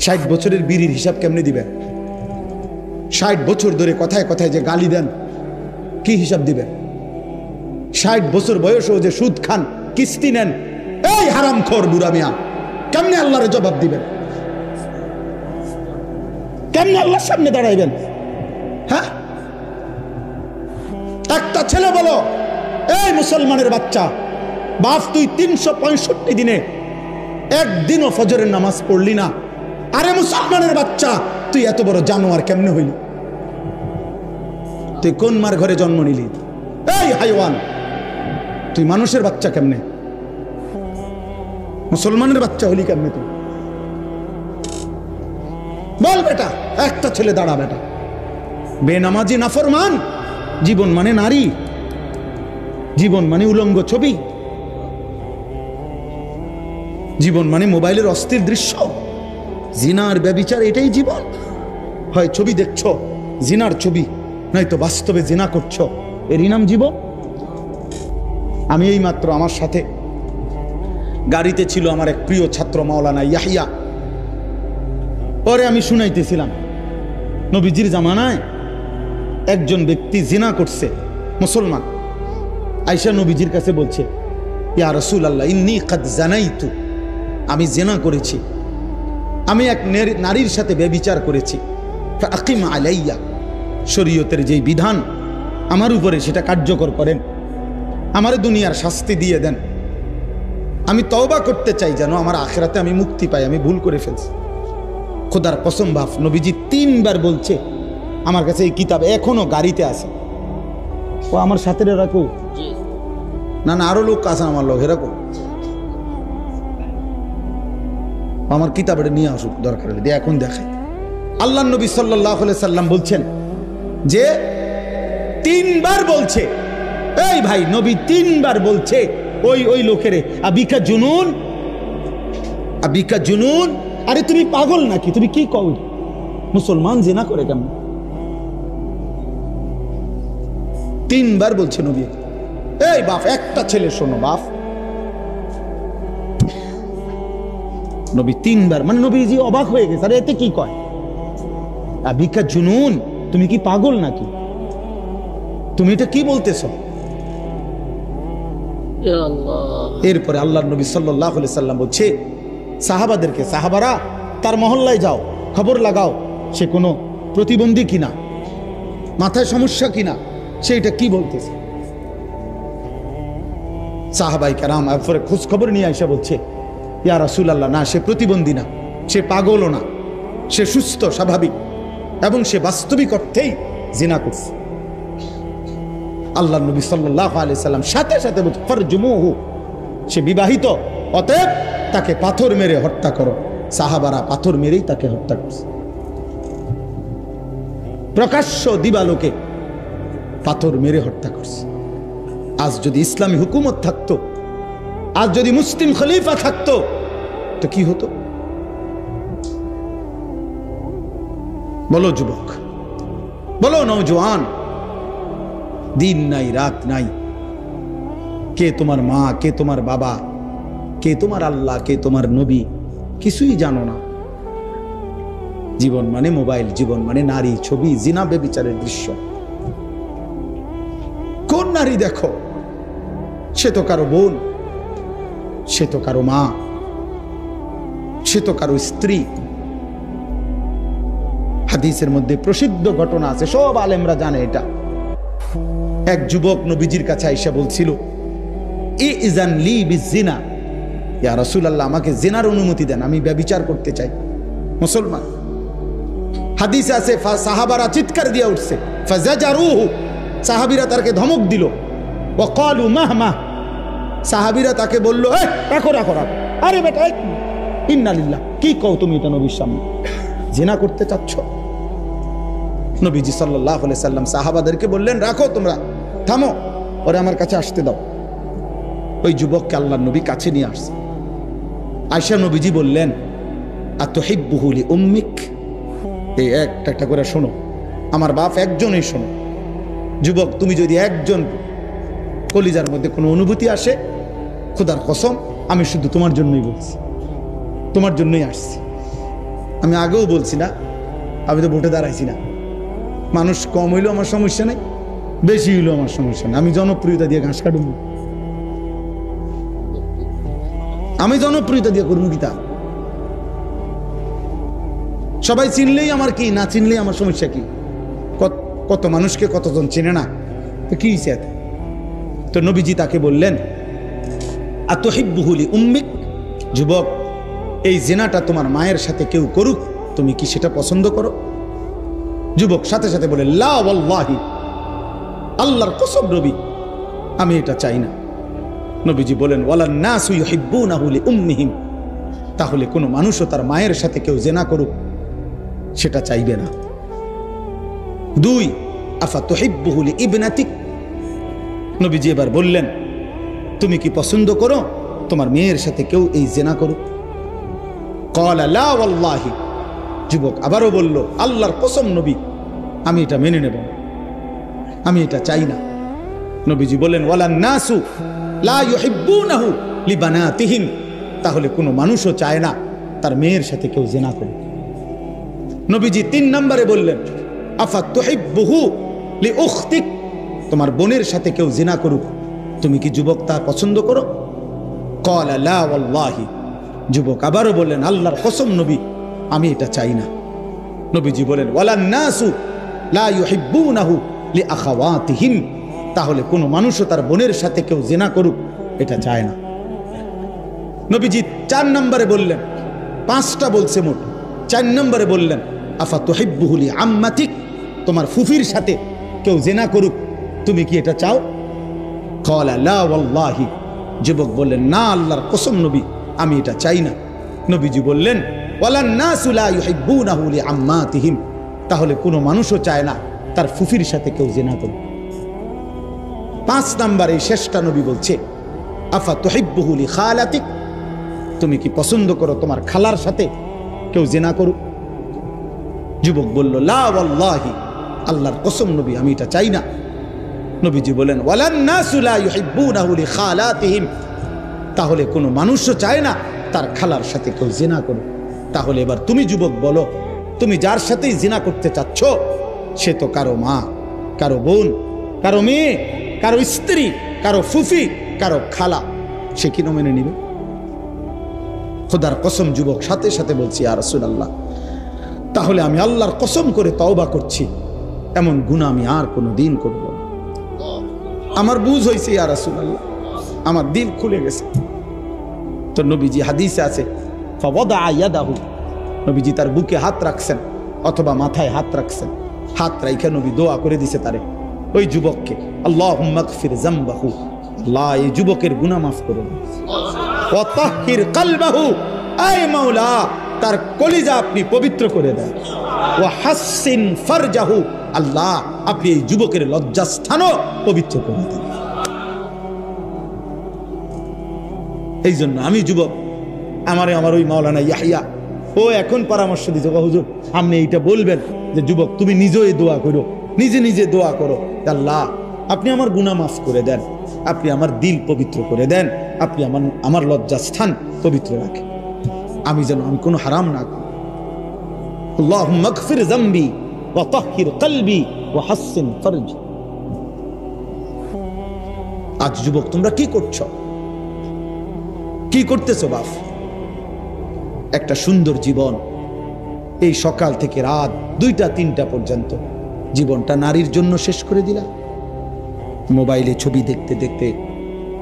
60 বছরের বিড়ির হিসাব কেমনে দিবেন? 60 বছর ধরে কথায় কথায় যে গালি দেন, কি হিসাব দিবেন? 60 বছর বয়সেও যে সুদ খান, কিস্তি নেন, এই হারামখোর বুড়া মিয়া, কেমনে আল্লাহর জবাব দিবেন? কেমনে আল্লাহর সামনে দাঁড়াইবেন? হ্যাঁ, একটা ছেলে বলো, এই মুসলমানের বাচ্চা, বাপ তুই 365 দিনে একদিনও ফজরের নামাজ পড়লি না, আরে মুসলমানের বাচ্চা তুই এত বড় জানোয়ার কেমনে হইলি? তুই কোন মার ঘরে জন্ম নিলি? এই হাইওয়ান, তুই মানুষের বাচ্চা কেমনে? মুসলমানের বাচ্চা হলি কেমনে তুই? বল বেটা, একটা ছেলে দাঁড়া বেটা। বেনামাজি নাফরমান, জীবন মানে নারী, জীবন মানে উলঙ্গ ছবি, জীবন মানে মোবাইলের অস্থির দৃশ্য, জিনার ব্যভিচার, এটাই জীবন। হয় ছবি দেখছো জিনার ছবি, নয়তো বাস্তবে জিনা করছো, এরই নাম জীবন। আমি এই মাত্র আমার সাথে গাড়িতে ছিল আমার এক প্রিয় ছাত্র মাওলানা ইয়াহিয়া, পরে আমি শুনাইতেছিলাম নবীজির জামানায় একজন ব্যক্তি জিনা করছে, মুসলমান, আয়েশা নবীজির কাছে বলছে, ইয়া রাসূলুল্লাহ ইন্নী কাদ জানাইতু, আমি জিনা করেছি, আমি এক নারীর সাথে ব্যভিচার করেছি, ফাকিম আলাইয়া, শরীয়তের যেই বিধান আমার উপরে সেটা কার্যকর করেন, আমার দুনিয়ার শাস্তি দিয়ে দেন, আমি তওবা করতে চাই যেন আমার আখিরাতে আমি মুক্তি পাই, আমি ভুল করে ফেলছি। খোদার কসম বাপ, নবীজি 3 বার বলছে, আমার কাছে এই কিতাব এখনো গাড়িতে আছে, ও আমার সাথে রাখো না, না আরো লোক আছে আমার লোক, এরকম আমার কিতাবটা নিয়ে আসুক দরকার হলে, দিয়ে এখন দেখাই। আল্লাহ নবী সাল্লাল্লাহু আলাইহি সাল্লাম বলছেন যে 3 বার বলছে, এই ভাই নবী 3 বার বলছে ওই লোকের, আবিকা জুনুন, আবিকা জুনুন, আরে তুমি পাগল নাকি, তুমি কি কও, মুসলমান জিনা করে কেমন? 3 বার বলছে নবী। এই বাপ, একটা ছেলে শোনো বাপ, নবী 3 বার, মানে নবীজি অবাক হয়ে গেছে, আরে এতে কি কয়, আবিকা জুনুন, তুমি কি পাগল নাকি, তুমি এটা কি বলতেছ? এরপরে আল্লাহর নবী সাল্লাল্লাহু আলাইহি সাল্লাম বলছে সাহাবাদেরকে, সাহাবারা তার মহল্লায় যাও, খবর লাগাও সে কোনো প্রতিবন্ধী কিনা, মাথায় সমস্যা কিনা, সে এটা কি বলতেছে। সাহাবায়ে কেরাম এরপরে খোঁজ খবর নিয়ে আয়েশা বলছে, ইয়া রাসূলুল্লাহ, না সে প্রতিবন্ধী না, সে পাগলও না, সে সুস্থ স্বাভাবিক, এবং সে বাস্তবিক অর্থেই জিনা করছে। আল্লাহর নবী সাল্লাল্লাহু আলাইহি সাল্লাম সাথে সাথে বলছে, ফারজুমুহু, সে বিবাহিত, অতএব তাকে পাথর মেরে হত্যা করো। সাহাবারা পাথর মেরেই তাকে হত্যা করছে, প্রকাশ্য দিবালোকে পাথর মেরে হত্যা করছে। আজ যদি ইসলামী হুকুমত থাকতো, আজ যদি মুসলিম খলিফা থাকতো, তো কি হতো? বলো যুবক, বলো নওজোয়ান, দিন নাই রাত নাই, কে তোমার মা, কে তোমার বাবা, কে তোমার আল্লাহ, কে তোমার নবী, কিছুই জানো না। জীবন মানে মোবাইল, জীবন মানে নারী, ছবি, জিনা, ব্যভিচারের দৃশ্য। কোন নারী দেখো, সে তো কারো বোন, সে তো কারো মা, সে তো কারো স্ত্রী। হাদিসের মধ্যে প্রসিদ্ধ ঘটনা আছে, সব আলেমরা জানে এটা। এক যুবক নবীজির কাছে আয়েশা বলছিল, ইজান লি বিজিনা, ইয়া রাসূলুল্লাহ, আমাকে জিনার অনুমতি দেন, আমি ব্যভিচার করতে চাই। মুসলমান, হাদিসে আছে সাহাবারা চিৎকার দিয়ে উঠছে, ফাজাজারুহু, সাহাবীরা তাকে ধমক দিল, ওয়া ক্বালু মাহমা, সাহাবীরা তাকে বলল, এই রাখো রাখো রাখো, আরে বেটা ইন্না লিল্লাহ, কি কও তুমি এটা নবীর সামনে, জিনা করতে চাচ্ছ? নবীজি সাল্লাল্লাহু আলাইহি সাল্লাম সাহাবাদেরকে বললেন, রাখো তোমরা, থামো, ওরে আমার কাছে আসতে দাও। ওই যুবককে আল্লাহর নবী কাছে নিয়ে আসছে। আয়েশা নবীজি বললেন, আতুহিব্বুহু লি উম্মিক, এই একটা করে শোনো, আমার বাপ একজনই শোনো। যুবক, তুমি যদি একজন কলিজার মধ্যে কোনো অনুভূতি আসে, খোদার কসম আমি শুধু তোমার জন্যই বলছি, তোমার জন্যই আসছি। আমি আগেও বলছি না, আমি তো ভোটে দাঁড়াইছি না। মানুষ কম হইলেও আমার সমস্যা নেই, বেশি হইলেও আমার সমস্যা নেই। আমি জনপ্রিয়তা দিয়ে ঘাস কাটুন, আমি জনপ্রিয়তা দিয়ে করবো কি তা? সবাই চিনলেই আমার কি, না চিনলেই আমার সমস্যা কি? কত মানুষকে কতজন চেনে না, তো কি হইছে? তো নবীজি তাকে বললেন, আতুহিব্বুহু লিউম্মিক, যুবক, এই জিনাটা তোমার মায়ের সাথে কেউ করুক, তুমি কি সেটা পছন্দ করো? যুবক সাথে সাথে বলে, লা ওয়াল্লাহি, আল্লাহর কসম নবী, আমি এটা চাই না। নবীজি বলেন, ওয়ালান নাসু ইউহিব্বুনাহু লিউম্মিহিম, তাহলে কোনো মানুষও তার মায়ের সাথে কেউ জিনা করুক সেটা চাইবে না। 2, আফাতুহিব্বুহু লিইবনাতিক, নবীজি এবার বললেন, তুমি কি পছন্দ করো তোমার মেয়ের সাথে কেউ এই জিনা করুক? ক্বালা লা ওয়াল্লাহি, যুবক আবারও বলল, আল্লাহর কসম নবী, আমি এটা মেনে নেব না, আমি এটা চাই না। নবীজি বলেন, ওয়ালান নাসু লা ইউহিব্বুনাহু লিবানাতিহিম, তাহলে কোনো মানুষও চায় না তার মেয়ের সাথে কেউ জিনা করুক। নবীজি 3 নম্বরে বললেন, আফাতুহিব্বুহু লিউখতিক, তোমার বোনের সাথে কেউ জিনা করুক, তুমি কি যুবক তা পছন্দ করো? ক্বালা লা ওয়াল্লাহি, যুবক আবারও বললেন, আল্লাহর কসম নবী, আমি এটা চাই না। নবীজি বলেন, ওয়ালান নাসু লা ইউহিব্বুনাহু লিআখাওয়াতিহিম, তাহলে কোনো মানুষও তার বোনের সাথে কেউ জিনা করুক এটা চায় না। নবীজি 4 নম্বরে বললেন, 5টা বলছে মোট, 4 নম্বরে বললেন, আফাতুহিব্বুহু লিআম্মাতিক, তোমার ফুফির সাথে কেউ জিনা করুক, তুমি কি এটা চাও? ক্বালা লা ওয়াল্লাহি, যুবক বললেন, না আল্লাহর কসম নবী, আমি এটা চাই না। নবীজি বললেন, ওয়ালান নাসু লা ইউহিব্বুনাহু লিআম্মাতিহিম, তাহলে কোনো মানুষও চায় না তার ফুফির সাথে কেউ জিনা করুক। 5 নম্বরে শেষটা নবী বলছে, আফাতুহিব্বুহু লিখালাতিক, তুমি কি পছন্দ করো তোমার খালার সাথে কেউ জিনা করুক? যুবক বলল, লা ওয়াল্লাহি, আল্লাহর কসম নবী, আমি এটা চাই না। নবীজি বলেন, ওয়ালান নাসু লা ইউহিব্বুনাহু লিখালাতিহিম, তাহলে কোনো মানুষও চায় না তার খালার সাথে কেউ জিনা করুক। তাহলে এবার তুমি যুবক বলো, তুমি যার সাথেই জিনা করতে চাচ্ছ সে তো কারো মা, কারো বোন, কারো মেয়ে, কারো স্ত্রী, কারো ফুফি, কারো খালা, সে কি মেনে নিবে? খোদার কসম যুবক সাথে সাথে বলছি, ইয়া রাসূলুল্লাহ, তাহলে আমি আল্লাহর কসম করে তওবা করছি, এমন গুনাহ আমি আর কোনো দিন করব না। আমার বুঝ হয়েছে ইয়া রাসূলুল্লাহ, আমার দিল খুলে গেছে। তো নবীজি হাদিসে আছে, ফাওয়াদা ইয়াদাহু, নবীজি তার বুকে হাত রাখছেন অথবা মাথায় হাত রাখছেন, হাত রাইখা নবী দোয়া করে দিছে তারে, ওই যুবককে, আল্লাহুম্মা গফির যামবাহু, আল্লাহ এই যুবকের গুনাহ মাফ করে দিন। ওয়া তাহহির কলবাহু, আয় মাওলা তার কলিজা আপনি পবিত্র করে দেন। ওয়া হাসসিন ফারজাহু, আল্লাহ আপনি এই যুবকের লজ্জাস্থানও পবিত্র করে দেন। এই জন্য আমি যুবক, আমার ওই মাওলানা ইয়াহিয়া ও এখন পরামর্শ দিতে, হুজুর আপনি এইটা বলবেন যে যুবক তুমি নিজেই দোয়া করো, নিজে নিজে দোয়া করো, আল্লাহ আপনি আমার গুনাহ মাফ করে দেন, আপনি আমার দিল পবিত্র করে দেন, আপনি আমার লজ্জাস্থান পবিত্র রাখেন, আমি যেন আমি কোনো হারাম না করি। আল্লাহুম্মা গফির যামবি ওয়া তাহহির কলবি ওয়া হাসসিন ফারজি। আজ যুবক তোমরা কি করছো, কি করতেছো বাপ? একটা সুন্দর জীবন, এই সকাল থেকে রাত 2টা 3টা পর্যন্ত জীবনটা নারীর জন্য শেষ করে দিলা। মোবাইলে ছবি দেখতে দেখতে,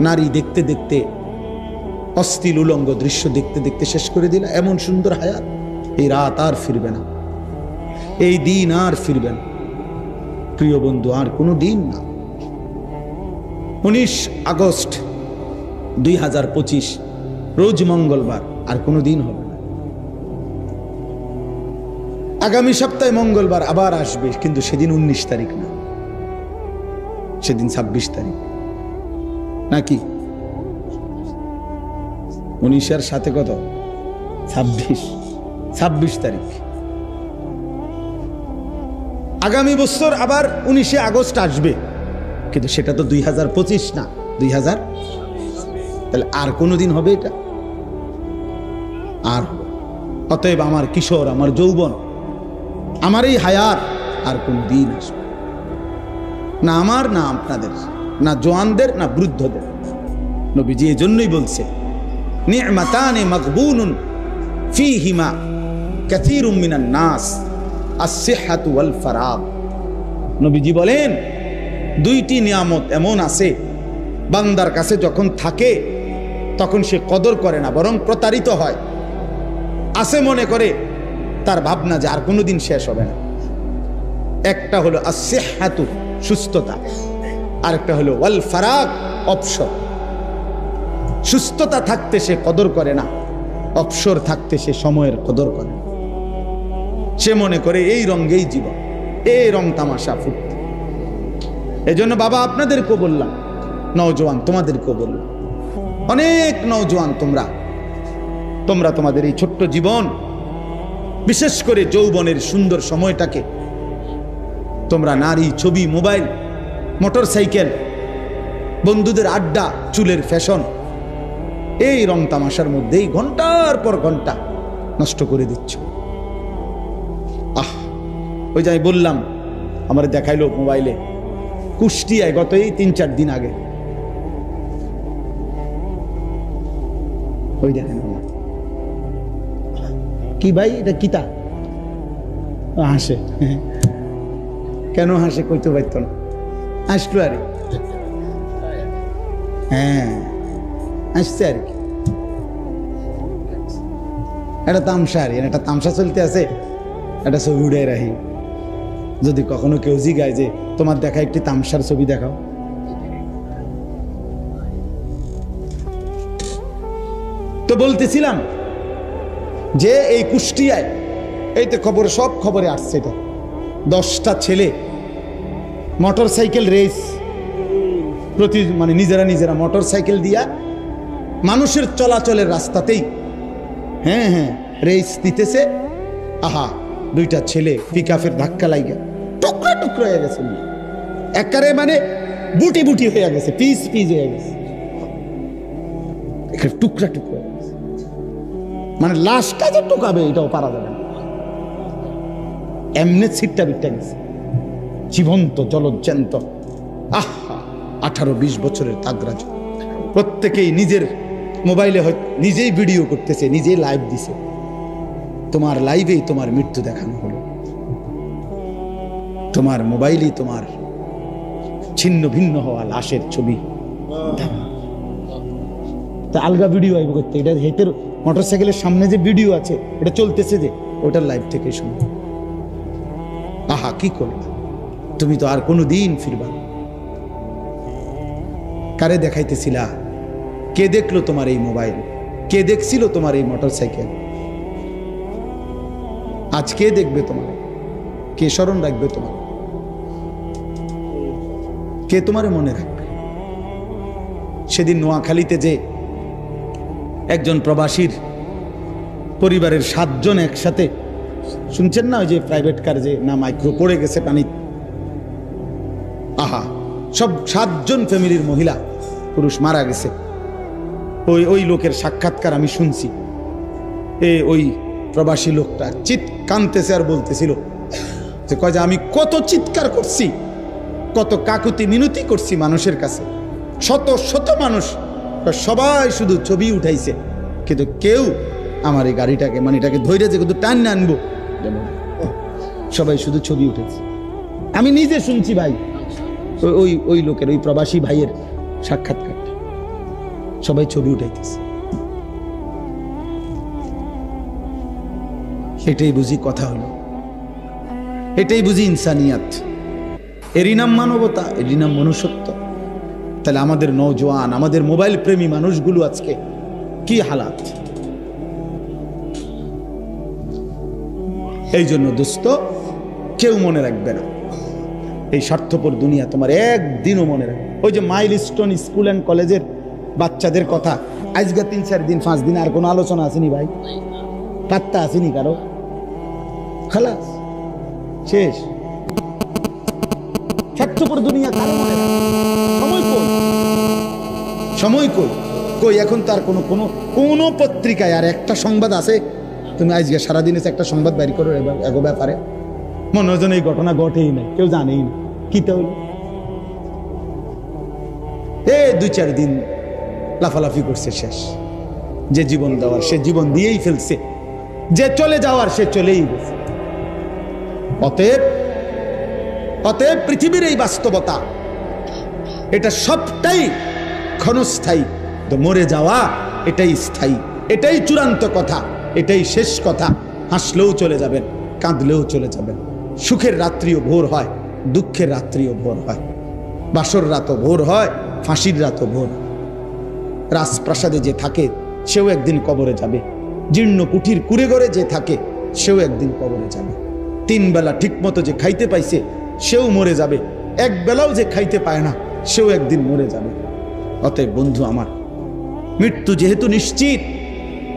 নারী দেখতে দেখতে, অশ্লীল উলঙ্গ দৃশ্য দেখতে দেখতে শেষ করে দিলা। এমন সুন্দর হায়াত, এই রাত আর ফিরবে না, এই দিন আর ফিরবে না প্রিয় বন্ধু, আর কোনো দিন না। 19 আগস্ট 2025 রোজ মঙ্গলবার, আর কোনো দিন হবে না। আগামী সপ্তাহে মঙ্গলবার আবার আসবে, কিন্তু সেদিন 19 তারিখ না, সেদিন 26 তারিখ নাকি? 19-এর সাথে কত? 26 তারিখ। আগামী বছর আবার 19 আগস্ট আসবে, কিন্তু সেটা তো 2025 না, 2000। তাহলে আর কোনোদিন হবে এটা? আর অতএব আমার কিশোর, আমার যৌবন, আমার এই হায়াত আর কোন দিন আসবে না, আমার না আপনাদের, না জওয়ানদের, না বৃদ্ধদের। নবীজি এই জন্যই বলছে, নি'মাতানে মাগবুনুন ফীহিমা কাসীরুম মিনান নাস আস-সিহহাতু ওয়াল ফারাগ। নবীজি বলেন, দুইটি নিয়ামত এমন আছে বান্দার কাছে যখন থাকে তখন সে কদর করে না, বরং প্রতারিত হয়। আছে মনে করে, তার ভাবনা যে আর কোনোদিন শেষ হবে না। একটা হলো আস-সিহহাতু, সুস্থতা, আরেকটা হলো ওয়াল ফারাগ, অবসর। সুস্থতা থাকতে সে কদর করে না, অবসর থাকতে সে সময়ের কদর করে না। সে মনে করে এই রঙেই জীবন, এই রং তামাশা ফুটতে। এই জন্য বাবা আপনাদেরকেও বললাম, নওজোয়ান তোমাদেরকেও বললাম, অনেক নওজোয়ান তোমরা তোমাদের এই ছোট্ট জীবন, বিশেষ করে যৌবনের সুন্দর সময়টাকে তোমরা নারী, ছবি, মোবাইল, মোটর সাইকেল, বন্ধুদের আড্ডা, চুলের ফ্যাশন, এই রং তামাশার মধ্যেই ঘন্টার পর ঘন্টা নষ্ট করে দিচ্ছ। ওই যাই বললাম, আমার দেখাইলো মোবাইলে কুষ্টিয়ায় গত এই 3-4 দিন আগে, ওই দেখেন কি ভাই, এটা কিতা হাসে, কেন হাসে কইতে পারত না, আসলো আরে, হ্যাঁ আসছে আর কি, এটা তামসা আর এটা তামসা চলতে আছে, এটা ছবি উড়ে রাখি। যদি কখনো কেউ জিগায় যে তোমার দেখা একটি তামসার ছবি দেখাও, তো বলতেছিলাম যে এই কুষ্টিয়ায়, এই তো খবরে, সব খবরে আসছে, এটা 10টা ছেলে মোটর সাইকেল রেস, মানে নিজেরা মোটর সাইকেল দিয়া মানুষের চলাচলের রাস্তাতেই হ্যাঁ রেস দিতেছে। আহা, 2টা ছেলে পিকআপের ধাক্কা লাগে টুকরা টুকরা হয়ে গেছে, একারে মানে বুটি বুটি হয়ে গেছে, পিস পিস হয়ে গেছে, টুকরা টুকরা, মানে লাশটা যে টুকাবে এটাও পারা যাবে না, এমনি ছিটটা বিটটা গেছে, জীবন্ত জলজ্যান্ত। আহা, 18-20 বছরের তাগরাজ, প্রত্যেকেই নিজের মোবাইলে নিজেই ভিডিও করতেছে, নিজেই লাইভ দিছে। তোমার লাইভেই তোমার মৃত্যু দেখানো হলো, তোমার মোবাইলেই তোমার ছিন্ন ভিন্ন হওয়া লাশের ছবি। তা আলগা ভিডিও আইব করতে, এটা হেতের মোটরসাইকেলের সামনে যে ভিডিও আছে এটা চলতেছে, যে ওটার লাইভ থেকে শুনো। আহা, কি করবে তুমি, তো আর কোনো দিন ফিরবা। কারে দেখাইতেছিলা? কে দেখলো তোমার এই মোবাইল? কে দেখছিল তোমার এই মোটরসাইকেল? আজ কে দেখবে তোমার? কে স্মরণ রাখবে তোমার? কে তোমারে মনে রাখবে? সেদিন নোয়াখালীতে যে একজন প্রবাসীর পরিবারের 7 জন একসাথে, শুনছেন না, ওই যে প্রাইভেট কার যে না মাইক্রো পড়ে গেছে পানি, আহা, সব 7 জন ফ্যামিলির মহিলা পুরুষ মারা গেছে। ওই লোকের সাক্ষাৎকার আমি শুনছি। ওই প্রবাসী লোকটা কাঁদতেছে আর বলতেছিল যে কয় যে আমি কত চিৎকার করছি, কত কাকুতি মিনতি করছি মানুষের কাছে, শত শত মানুষ, সবাই শুধু ছবি উঠাইছে, কিন্তু কেউ আমার এই গাড়িটাকে, মানে এটাকে ধৈর্য যে কিন্তু টান না আনবো, সবাই শুধু ছবি উঠেছে। আমি নিজে শুনছি ভাই, ওই লোকের, ওই প্রবাসী ভাইয়ের সাক্ষাৎকারটা, সবাই ছবি উঠাইতেছে। এটাই বুঝি কথা হলো, এটাই বুঝি ইনসানিয়াত, এরই নাম মানবতা, এরই নাম মনুষ্যত্ব। তাহলে আমাদের নওজোয়ান, আমাদের মোবাইল প্রেমী মানুষগুলো আজকে কি হালাত। এই জন্য দোস্ত, কেউ মনে রাখবে না এই স্বার্থপর দুনিয়া, তোমার একদিনও মনে রাখবে। ওই যে মাইলস্টোন স্কুল অ্যান্ড কলেজের বাচ্চাদের কথা, আজকে 3-4 দিন 5 দিন আর কোনো আলোচনা আসেনি ভাই, পাত্তা আসেনি কারো, খালাস শেষ। স্বার্থপর দুনিয়া কারো মনে রাখবে? সময় কই, সময় কই, কই এখন তার কোনো পত্রিকায় আর একটা সংবাদ আছে? তুমি আজকে সারাদিনে একটা সংবাদ বাইর করো এগো ব্যাপারে, মনে হয় যেন এই ঘটনা ঘটেই নাই, কেউ জানেই না কি তো হইল। এই 2-4 দিন লাফালাফি করছে, শেষ। যে জীবন দেওয়ার সে জীবন দিয়েই ফেলছে, যে চলে যাওয়ার সে চলেই গেছে। অতএব পৃথিবীর এই বাস্তবতা, এটা সবটাই ক্ষণস্থায়ী, তো মরে যাওয়া এটাই স্থায়ী, এটাই চূড়ান্ত কথা, এটাই শেষ কথা। হাসলেও চলে যাবেন, কাঁদলেও চলে যাবেন। সুখের রাত্রিও ভোর হয়, দুঃখের রাত্রিও ভোর হয়, বাসর রাতও ভোর হয়, ফাঁসির রাতও ভোর। রাজপ্রাসাদে যে থাকে সেও একদিন কবরে যাবে, জীর্ণ কুঠির কুড়ে ঘরে যে থাকে সেও একদিন কবরে যাবে। 3 বেলা ঠিক মতো যে খাইতে পাইছে সেও মরে যাবে, 1 বেলাও যে খাইতে পায় না সেও একদিন মরে যাবে। অতএব বন্ধু আমার, মৃত্যু যেহেতু নিশ্চিত,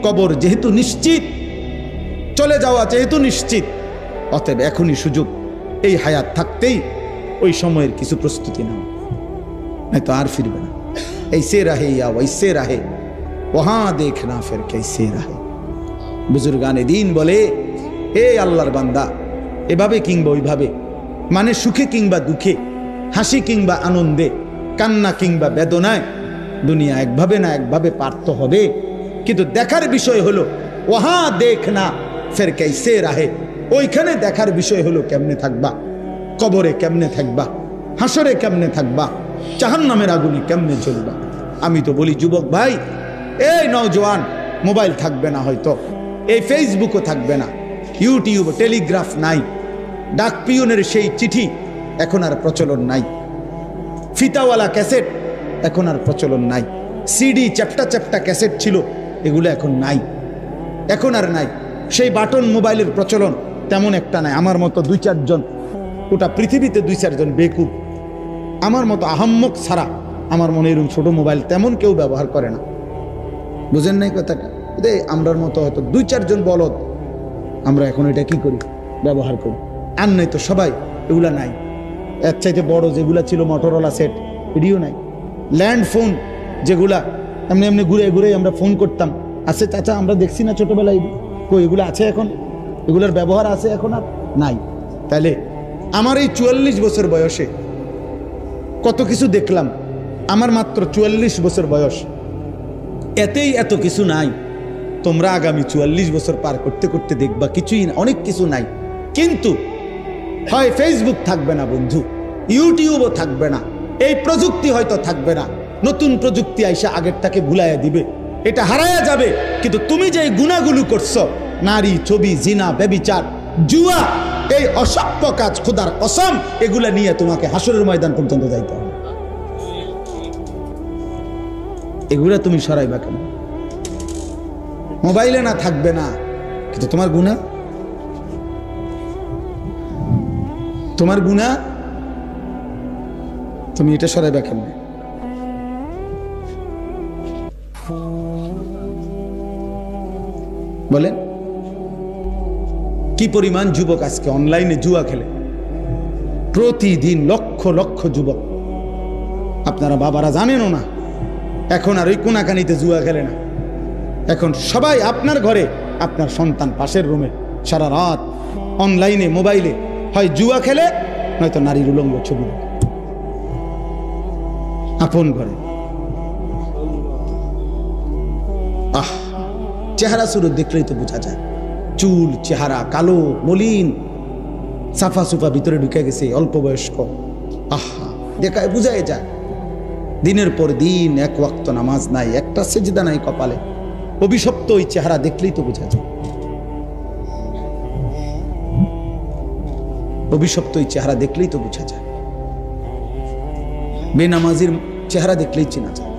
কবর যেহেতু নিশ্চিত, চলে যাওয়া যেহেতু নিশ্চিত, অতএব এখনই সুযোগ, এই হায়াত থাকতেই ওই সময়ের কিছু প্রস্তুতি নাও, নয়তো আর ফিরবে না। ऐसे रहे या वैसे रहे वहां देखना फिर कैसे रहे। বুজুর্গানে দিন বলে, হে আল্লাহর বান্দা, এভাবে কিংবা ওইভাবে, মানে সুখে কিংবা দুঃখে, হাসি কিংবা আনন্দে, কান্না কিংবা বেদনায়, দুনিয়া একভাবে না একভাবে পার্থ হবে। কিন্তু দেখার বিষয় হলো ওয়াহা দেখনা ফের कैसे रहे, ওইখানে দেখার বিষয় হলো কেমনে থাকবা, কবরে কেমনে থাকবা, হাসরে কেমনে থাকবা, জাহান্নামের আগুনে কেমনে জ্বলবা। আমি তো বলি যুবক ভাই, এই নওজোয়ান, মোবাইল থাকবে না হয়তো, এই ফেসবুকও থাকবে না, ইউটিউব, টেলিগ্রাফ নাই, ডাক পিয়নের সেই চিঠি এখন আর প্রচলন নাই, ফিতাওয়ালা ক্যাসেট এখন আর প্রচলন নাই, সিডি চ্যাপ্টা চ্যাপ্টা ক্যাসেট ছিল এগুলো এখন নাই, এখন আর নাই। সেই বাটন মোবাইলের প্রচলন তেমন একটা নাই। আমার মতো 2-4 জন, ওটা পৃথিবীতে 2-4 জন বেকুব, আমার মতো আহাম্মক ছাড়া আমার মনে এরকম ছোট মোবাইল তেমন কেউ ব্যবহার করে না। বুঝেন নাই কথাটা? আমরার মতো হয়তো 2-4 জন বলদ আমরা এখন এটা কি করি, ব্যবহার করি। আর নাই তো সবাই এগুলা নাই। এর চাইতে বড় যেগুলা ছিল মটোরোলা সেট, এটিও নাই। ল্যান্ড ফোন যেগুলা এমনি এমনি ঘুরে ঘুরে আমরা ফোন করতাম, আছে চাচা, আমরা দেখছি না ছোটবেলায়, কই এগুলো আছে এখন? এগুলোর ব্যবহার আছে এখন? আর নাই। তাহলে আমার এই 44 বছর বয়সে কত কিছু দেখলাম। আমার মাত্র 44 বছর বয়স, এতেই এত কিছু নাই। তোমরা আগামী 44 বছর পার করতে করতে দেখবা কিছুই না, অনেক কিছু নাই। কিন্তু হয় ফেসবুক থাকবে না বন্ধু, ইউটিউবও থাকবে না, এই প্রযুক্তি হয়তো থাকবে না, নতুন প্রযুক্তি আইসা আগেরটাকে ভুলাইয়া দিবে, এটা হারায়া যাবে। কিন্তু তুমি যে গুনাহগুলো করছো, নারী, ছবি, জিনা, ব্যভিচার, জুয়া, এই অসভ্য কাজ, খোদার কসম, এগুলা নিয়ে তোমাকে হাসরের ময়দান পর্যন্ত যাইতে হবে। এগুলা তুমি সরাইবা কেন? মোবাইলে না থাকবে না, কিন্তু তোমার গুনাহ, তোমার গুনাহ তুমি এটা সরাইবা কেন? বলেন, কি পরিমাণ যুবক আজকে অনলাইনে জুয়া খেলে? প্রতিদিন লক্ষ লক্ষ যুবক। আপনারা বাবারা জানেনও না, এখন আর ওই কোনাকানিতে জুয়া খেলে না। এখন সবাই আপনার ঘরে, আপনার সন্তান পাশের রুমে সারা রাত অনলাইনে মোবাইলে হয় জুয়া খেলে, নয়তো নারীর উলঙ্গ ছবি আপন ঘরে। চেহারা সুরত দেখলেই তো বোঝা যায়, চুল চেহারা কালো, মলিন, সাফা সুফা ভিতরে ঢুকে গেছে, অল্প বয়স্ক। দেখায় বুঝাই যায়। দিনের পর দিন এক ওয়াক্ত নামাজ নাই, একটা সেজদা নাই কপালে। অভিশপ্ত ওই চেহারা দেখলেই তো বোঝা যায়, অভিশপ্ত ওই চেহারা দেখলেই তো বোঝা যায়। বেনামাজির চেহারা দেখলেই চেনা যায়।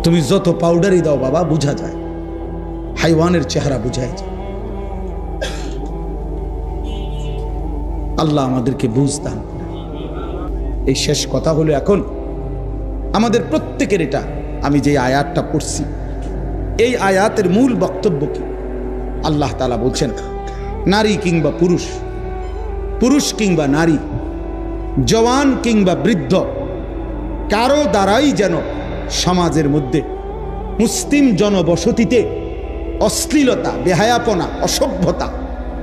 তুমি যত পাউডারই দাও বাবা, বোঝা যায়। হাইওয়ানের চেহারা বুঝাই যায়। আল্লাহ আমাদেরকে বুঝ দান। এই শেষ কথা হলো, এখন আমাদের প্রত্যেকের এটা, আমি যে আয়াতটা পড়ছি, এই আয়াতের মূল বক্তব্য কি? আল্লাহ তাআলা বলছেন, নারী কিংবা পুরুষ, পুরুষ কিংবা নারী, জওয়ান কিংবা বৃদ্ধ, কারো দ্বারাই যেন সমাজের মধ্যে, মুসলিম জনবসতিতে অশ্লীলতা, বেহায়াপনা, অসভ্যতা,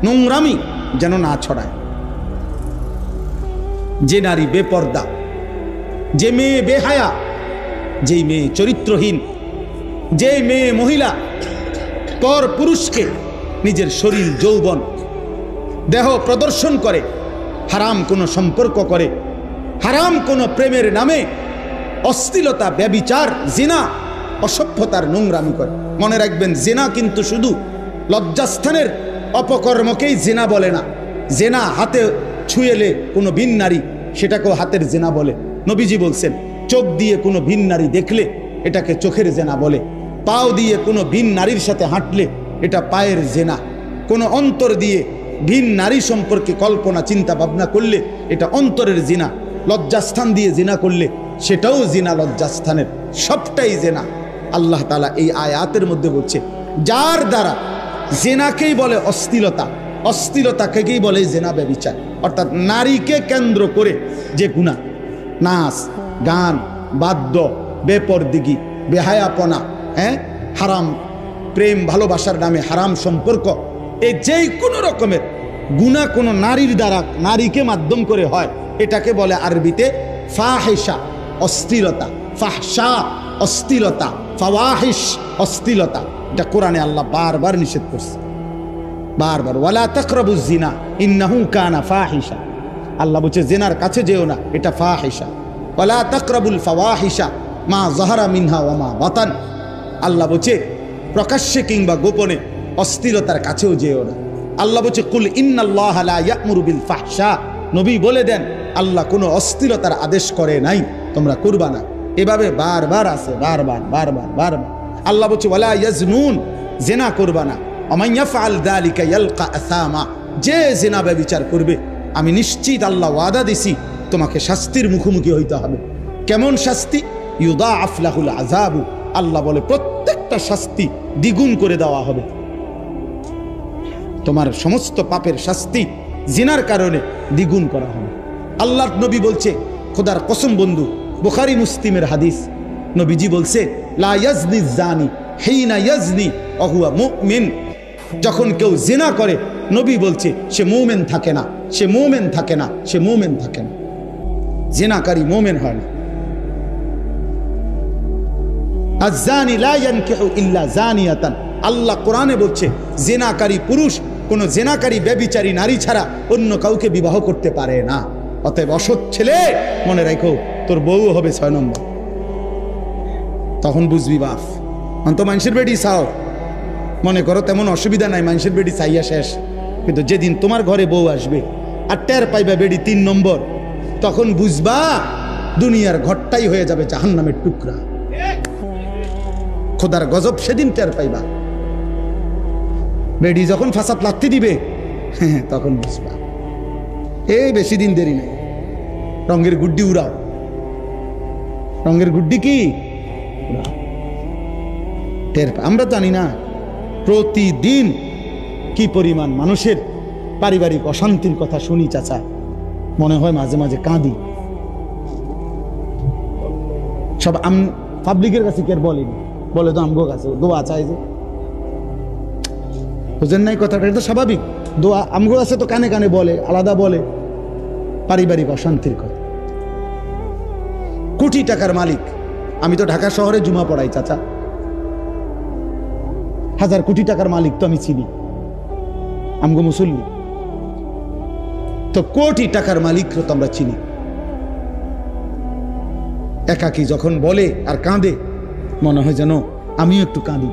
নোংরামি যেন না ছড়ায়। যে নারী বেপর্দা, যে মেয়ে বেহায়া, যেই মেয়ে চরিত্রহীন, যে মেয়ে মহিলা পর পুরুষকে নিজের শরীর, যৌবন, দেহ প্রদর্শন করে, হারাম কোনো সম্পর্ক করে, হারাম কোনো প্রেমের নামে অশ্লীলতা, ব্যভিচার, জিনা, অসভ্যতার নোংরামি করে। মনে রাখবেন, জিনা কিন্তু শুধু লজ্জাস্থানের অপকর্মকেই জিনা বলে না। জিনা হাতে ছুঁয়েলে কোনো ভিন নারী, সেটাকেও হাতের জিনা বলে। নবীজি বলছেন, চোখ দিয়ে কোনো ভিন নারী দেখলে এটাকে চোখের জিনা বলে। পাও দিয়ে কোনো ভিন নারীর সাথে হাঁটলে এটা পায়ের জিনা। কোনো অন্তর দিয়ে ভিন নারী সম্পর্কে কল্পনা, চিন্তা ভাবনা করলে এটা অন্তরের জিনা। লজ্জাস্থান দিয়ে জিনা করলে সেটাও জিনা, লজ্জাস্থানের সবটাই জিনা। আল্লাহ তাআলা এই আয়াতের মধ্যে বলছে, যার দ্বারা জিনাকেই বলে অশ্লীলতা, অশ্লীলতাকেই বলে জিনা, ব্যভিচার। অর্থাৎ নারীকে কেন্দ্র করে যে গুনাহ, নাচ, গান, বাদ্য, বেপরদিগি, বেহায়াপনা, হারাম প্রেম ভালোবাসার নামে হারাম সম্পর্ক, এই যেই কোনো রকমের গুনাহ কোনো নারীর দ্বারা, নারীকে মাধ্যম করে হয়, এটাকে বলে আরবিতে ফাহিশা, অশ্লীলতা। ফাহশা অশ্লীলতা, ফাওয়াহিশ অশ্লীলতা। এটা কোরআনে আল্লাহ বারবার নিষেধ করছে, বারবার। ওয়ালা তাকরাবুজ জিনা ইন্নাহু কানা ফাহিশা। আল্লাহ বলছে জিনার কাছে যেও না, এটা ফাহিশা। ওয়ালা তাকরাবুল ফাওয়াহিশা মা যাহারা মিনহা ওয়া মা বাতান। আল্লাহ বলছে প্রকাশ্যে কিংবা গোপনে অশ্লীলতার কাছেও যেও না। আল্লাহ বলছে কুল ইন্নাল্লাহা লা ইয়া'মুরু বিল ফাহশা। নবী বলে দেন, আল্লাহ কোনো অশ্লীলতার আদেশ করে নাই, তোমরা করবা না। এভাবে বারবার আছে, বারবার বারবার বারবার। আল্লাহ বলছে ওয়ালা ইয়াজনুন, জিনা করবা না। ওয়া ইয়াফআল যালিকা ইয়ালকা আসামা। যে জিনা ব্যভিচার করবে, আমি নিশ্চিত আল্লাহ ওয়াদা দিছি তোমাকে শাস্তির মুখোমুখি হইতে হবে। কেমন শাস্তি? ইউদাআফ লাহুল আযাবু। আল্লাহ বলে প্রত্যেকটা শাস্তি দ্বিগুণ করে দেওয়া হবে। তোমার সমস্ত পাপের শাস্তি জিনার কারণে দ্বিগুণ করা হবে। আল্লাহর নবী বলছে, খোদার কসম বন্ধু, বুখারী মুসলিমের হাদিস, নবীজি বলছে লা ইয়াজনি জানি হিনা ইয়াজনি ওয়া হুয়া মুমিন। যখন কেউ জিনা করে, নবী বলছে সে মুমিন থাকে না, সে মুমিন থাকে না, সে মুমিন থাকে না। জিনাকারী মুমিন হয় না। আয-জানি লা ইয়ানকিহু ইল্লা জানিয়াতান। আল্লাহ কোরআনে বলছে জিনাকারী পুরুষ কোন জিনাকারী ব্যভিচারী নারী ছাড়া অন্য কাউকে বিবাহ করতে পারে না। অতএব অসৎ ছেলে, মনে রাখো তোর বউ হবে 6 নম্বর। তখন বুঝবি বাপ, অন্ত মানুষের বেডি চাও, মনে করো তেমন অসুবিধা নাই, মানুষের বেডি চাইয়া শেষ। কিন্তু যেদিন তোমার ঘরে বউ আসবে আর টের পাইবা বেডি 3 নম্বর, তখন বুঝবা দুনিয়ার ঘরটাই হয়ে যাবে জাহান্নামের টুকরা। খোদার গজব সেদিন টের পাইবা। বেডি যখন ফাসাদ লাগতে দিবে, তখন বুঝবা। এই বেশি দিন দেরি নাই, রঙের গুড্ডি উড়াও। রঙের গুড্ডি কি টের পাই? আমরা জানি না প্রতিদিন কি পরিমাণ মানুষের পারিবারিক অশান্তির কথা শুনি চাচা, মনে হয় মাঝে মাঝে কাঁদি। সব পাবলিকের কাছে কে বলেনি, বলে তো আমগো কাছে দোয়া চাই যে, বুঝেন নাই কথাটা? এটা তো স্বাভাবিক। দোয়া আমগো কাছে তো কানে কানে বলে, আলাদা বলে পারিবারিক অশান্তির কথা। কোটি টাকার মালিক, আমি তো ঢাকা শহরে জুমা পড়াই চাচা, 1000 কোটি টাকার মালিক তো আমি চিনি, আমগো মুসল্লি তো কোটি টাকার মালিক তো আমরা চিনি। একাকি যখন বলে আর কাঁদে, মনে হয় যেন আমিও একটু কাঁদি।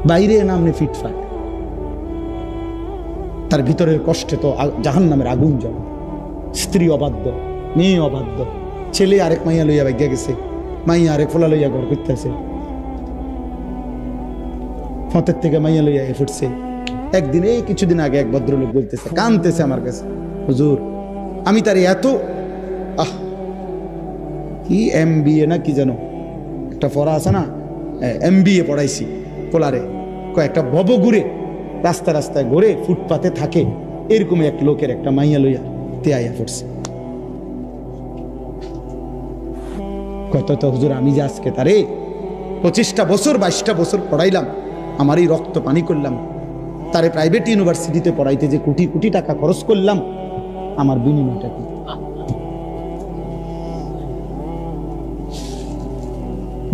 বাইরে নামনে ফিটফাট, তার ভিতরের কষ্টে তো জাহান্নামের আগুন জ্বলে। স্ত্রী অবাধ্য, মেয়ে অবাধ্য, ছেলে আরেক মাইয়া লইয়া ভাগ্যা গেছে, মাইয়া আরেক ফোলা লইয়া ঘর করতেছে, ফতের থেকে মাইয়া লইয়া ফুটছে। একদিন এই কিছুদিন আগে এক ভদ্রলোক বলতেছে, কানতেছে আমার কাছে, হুজুর আমি তার এত কি MBA না কি যেন একটা পড়া আছে না, MBA পড়াইছি পোলারে, কয়েকটা ভব ঘুরে রাস্তা রাস্তায় ঘুরে ফুটপাতে থাকে, এরকম এক লোকের একটা মাইয়া লইয়া তে আইয়া পড়ছে। কত তো হুজুর আমি যে আজকে তারে 25টা বছর 22টা বছর পড়াইলাম, আমারই রক্ত পানি করলাম, তারে প্রাইভেট ইউনিভার্সিটিতে পড়াইতে যে কোটি কোটি টাকা খরচ করলাম, আমার বিনিময়টা কি?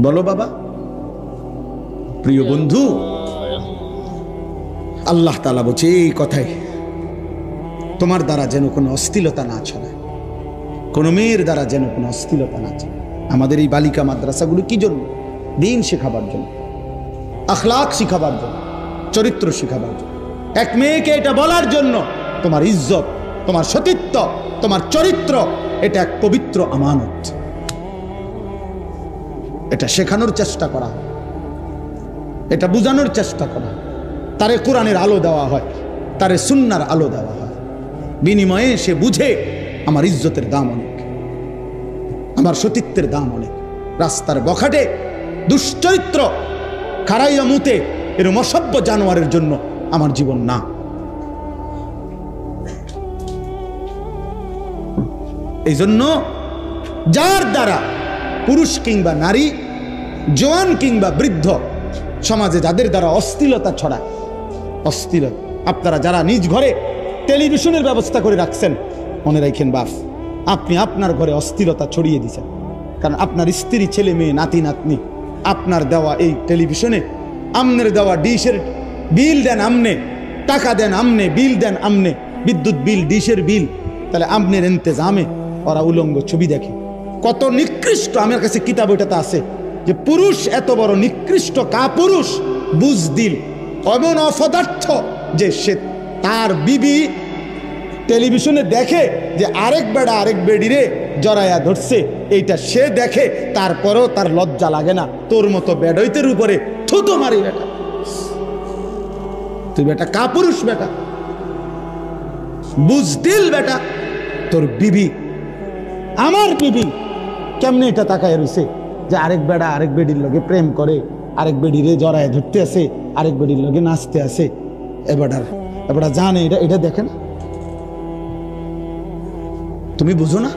বলো বাবা। প্রিয় বন্ধু, আল্লাহ তাআলা বলছে এই কথাই, তোমার দ্বারা যেন কোনো অস্থিরতা না ছড়ায়, কোনো মেয়ের দ্বারা যেন কোনো অস্থিরতা না ছড়ায়। আমাদের এই বালিকা মাদ্রাসাগুলো কি জন্য? দিন শেখাবার জন্য, আখলাক শিখাবার জন্য, চরিত্র শিখাবার জন্য। এক মেয়েকে এটা বলার জন্য, তোমার ইজ্জত, তোমার সতীত্ব, তোমার চরিত্র এটা এক পবিত্র আমানত, এটা শেখানোর চেষ্টা করা, এটা বুঝানোর চেষ্টা করা। তারে কোরআনের আলো দেওয়া হয়, তারে সুন্নার আলো দেওয়া হয়, বিনিময়ে সে বুঝে আমার ইজ্জতের দাম অনেক, আমার সতীত্বের দাম অনেক। রাস্তার বখাটে দুশ্চরিত্র খারাইয়া মুতে এরম অসভ্য জানোয়ারের জন্য আমার জীবন না। এই জন্য যার দ্বারা পুরুষ কিংবা নারী, জওয়ান কিংবা বৃদ্ধ, সমাজে যাদের দ্বারা অস্থিরতা ছড়ায়, অস্থিরতা, আপনারা যারা নিজ ঘরে টেলিভিশনের ব্যবস্থা করে রাখছেন, মনে রাখেন বাপ, আপনি আপনার ঘরে অস্থিরতা ছড়িয়ে দিচ্ছেন। কারণ আপনার স্ত্রী, ছেলে মেয়ে, নাতি নাতনি আপনার দেওয়া এই টেলিভিশনে, আমনের দেওয়া ডিশের বিল দেন আমনে, টাকা দেন আমনে, বিল দেন আমনে, বিদ্যুৎ বিল, ডিশের বিল, তাহলে আমনের ইন্তেজামে ওরা উলঙ্গ ছবি দেখে। কত নিকৃষ্ট! আমার কাছে কিতাব ওইটাতে আছে যে পুরুষ এত বড় নিকৃষ্ট, কাপুরুষ, বুজদিল, এমন অপদার্থ যে সে তার বিবি টেলিভিশনে দেখে যে আরেক বেড়া আরেক বেড়িরে জড়াইয়া ধরছে, এইটা সে দেখে, তারপরেও তার লজ্জা লাগে না। তোর মতো বেড়ইতের উপরে থুতো মারি বেটা, তুই বেটা কাপুরুষ, বেটা বুজদিল, বেটা তোর বিবি, আমার বিবি কেমনে এটা তাকায় রয়েছে যে আরেক বেড়া আরেক বেডির লগে প্রেম করে, আরেক বেডিরে জড়ায় ধরতে আছে, আরেক বেডির লগে নাচতে আছে। এবার জানে এটা, এটা দেখে না? তুমি বুঝো না?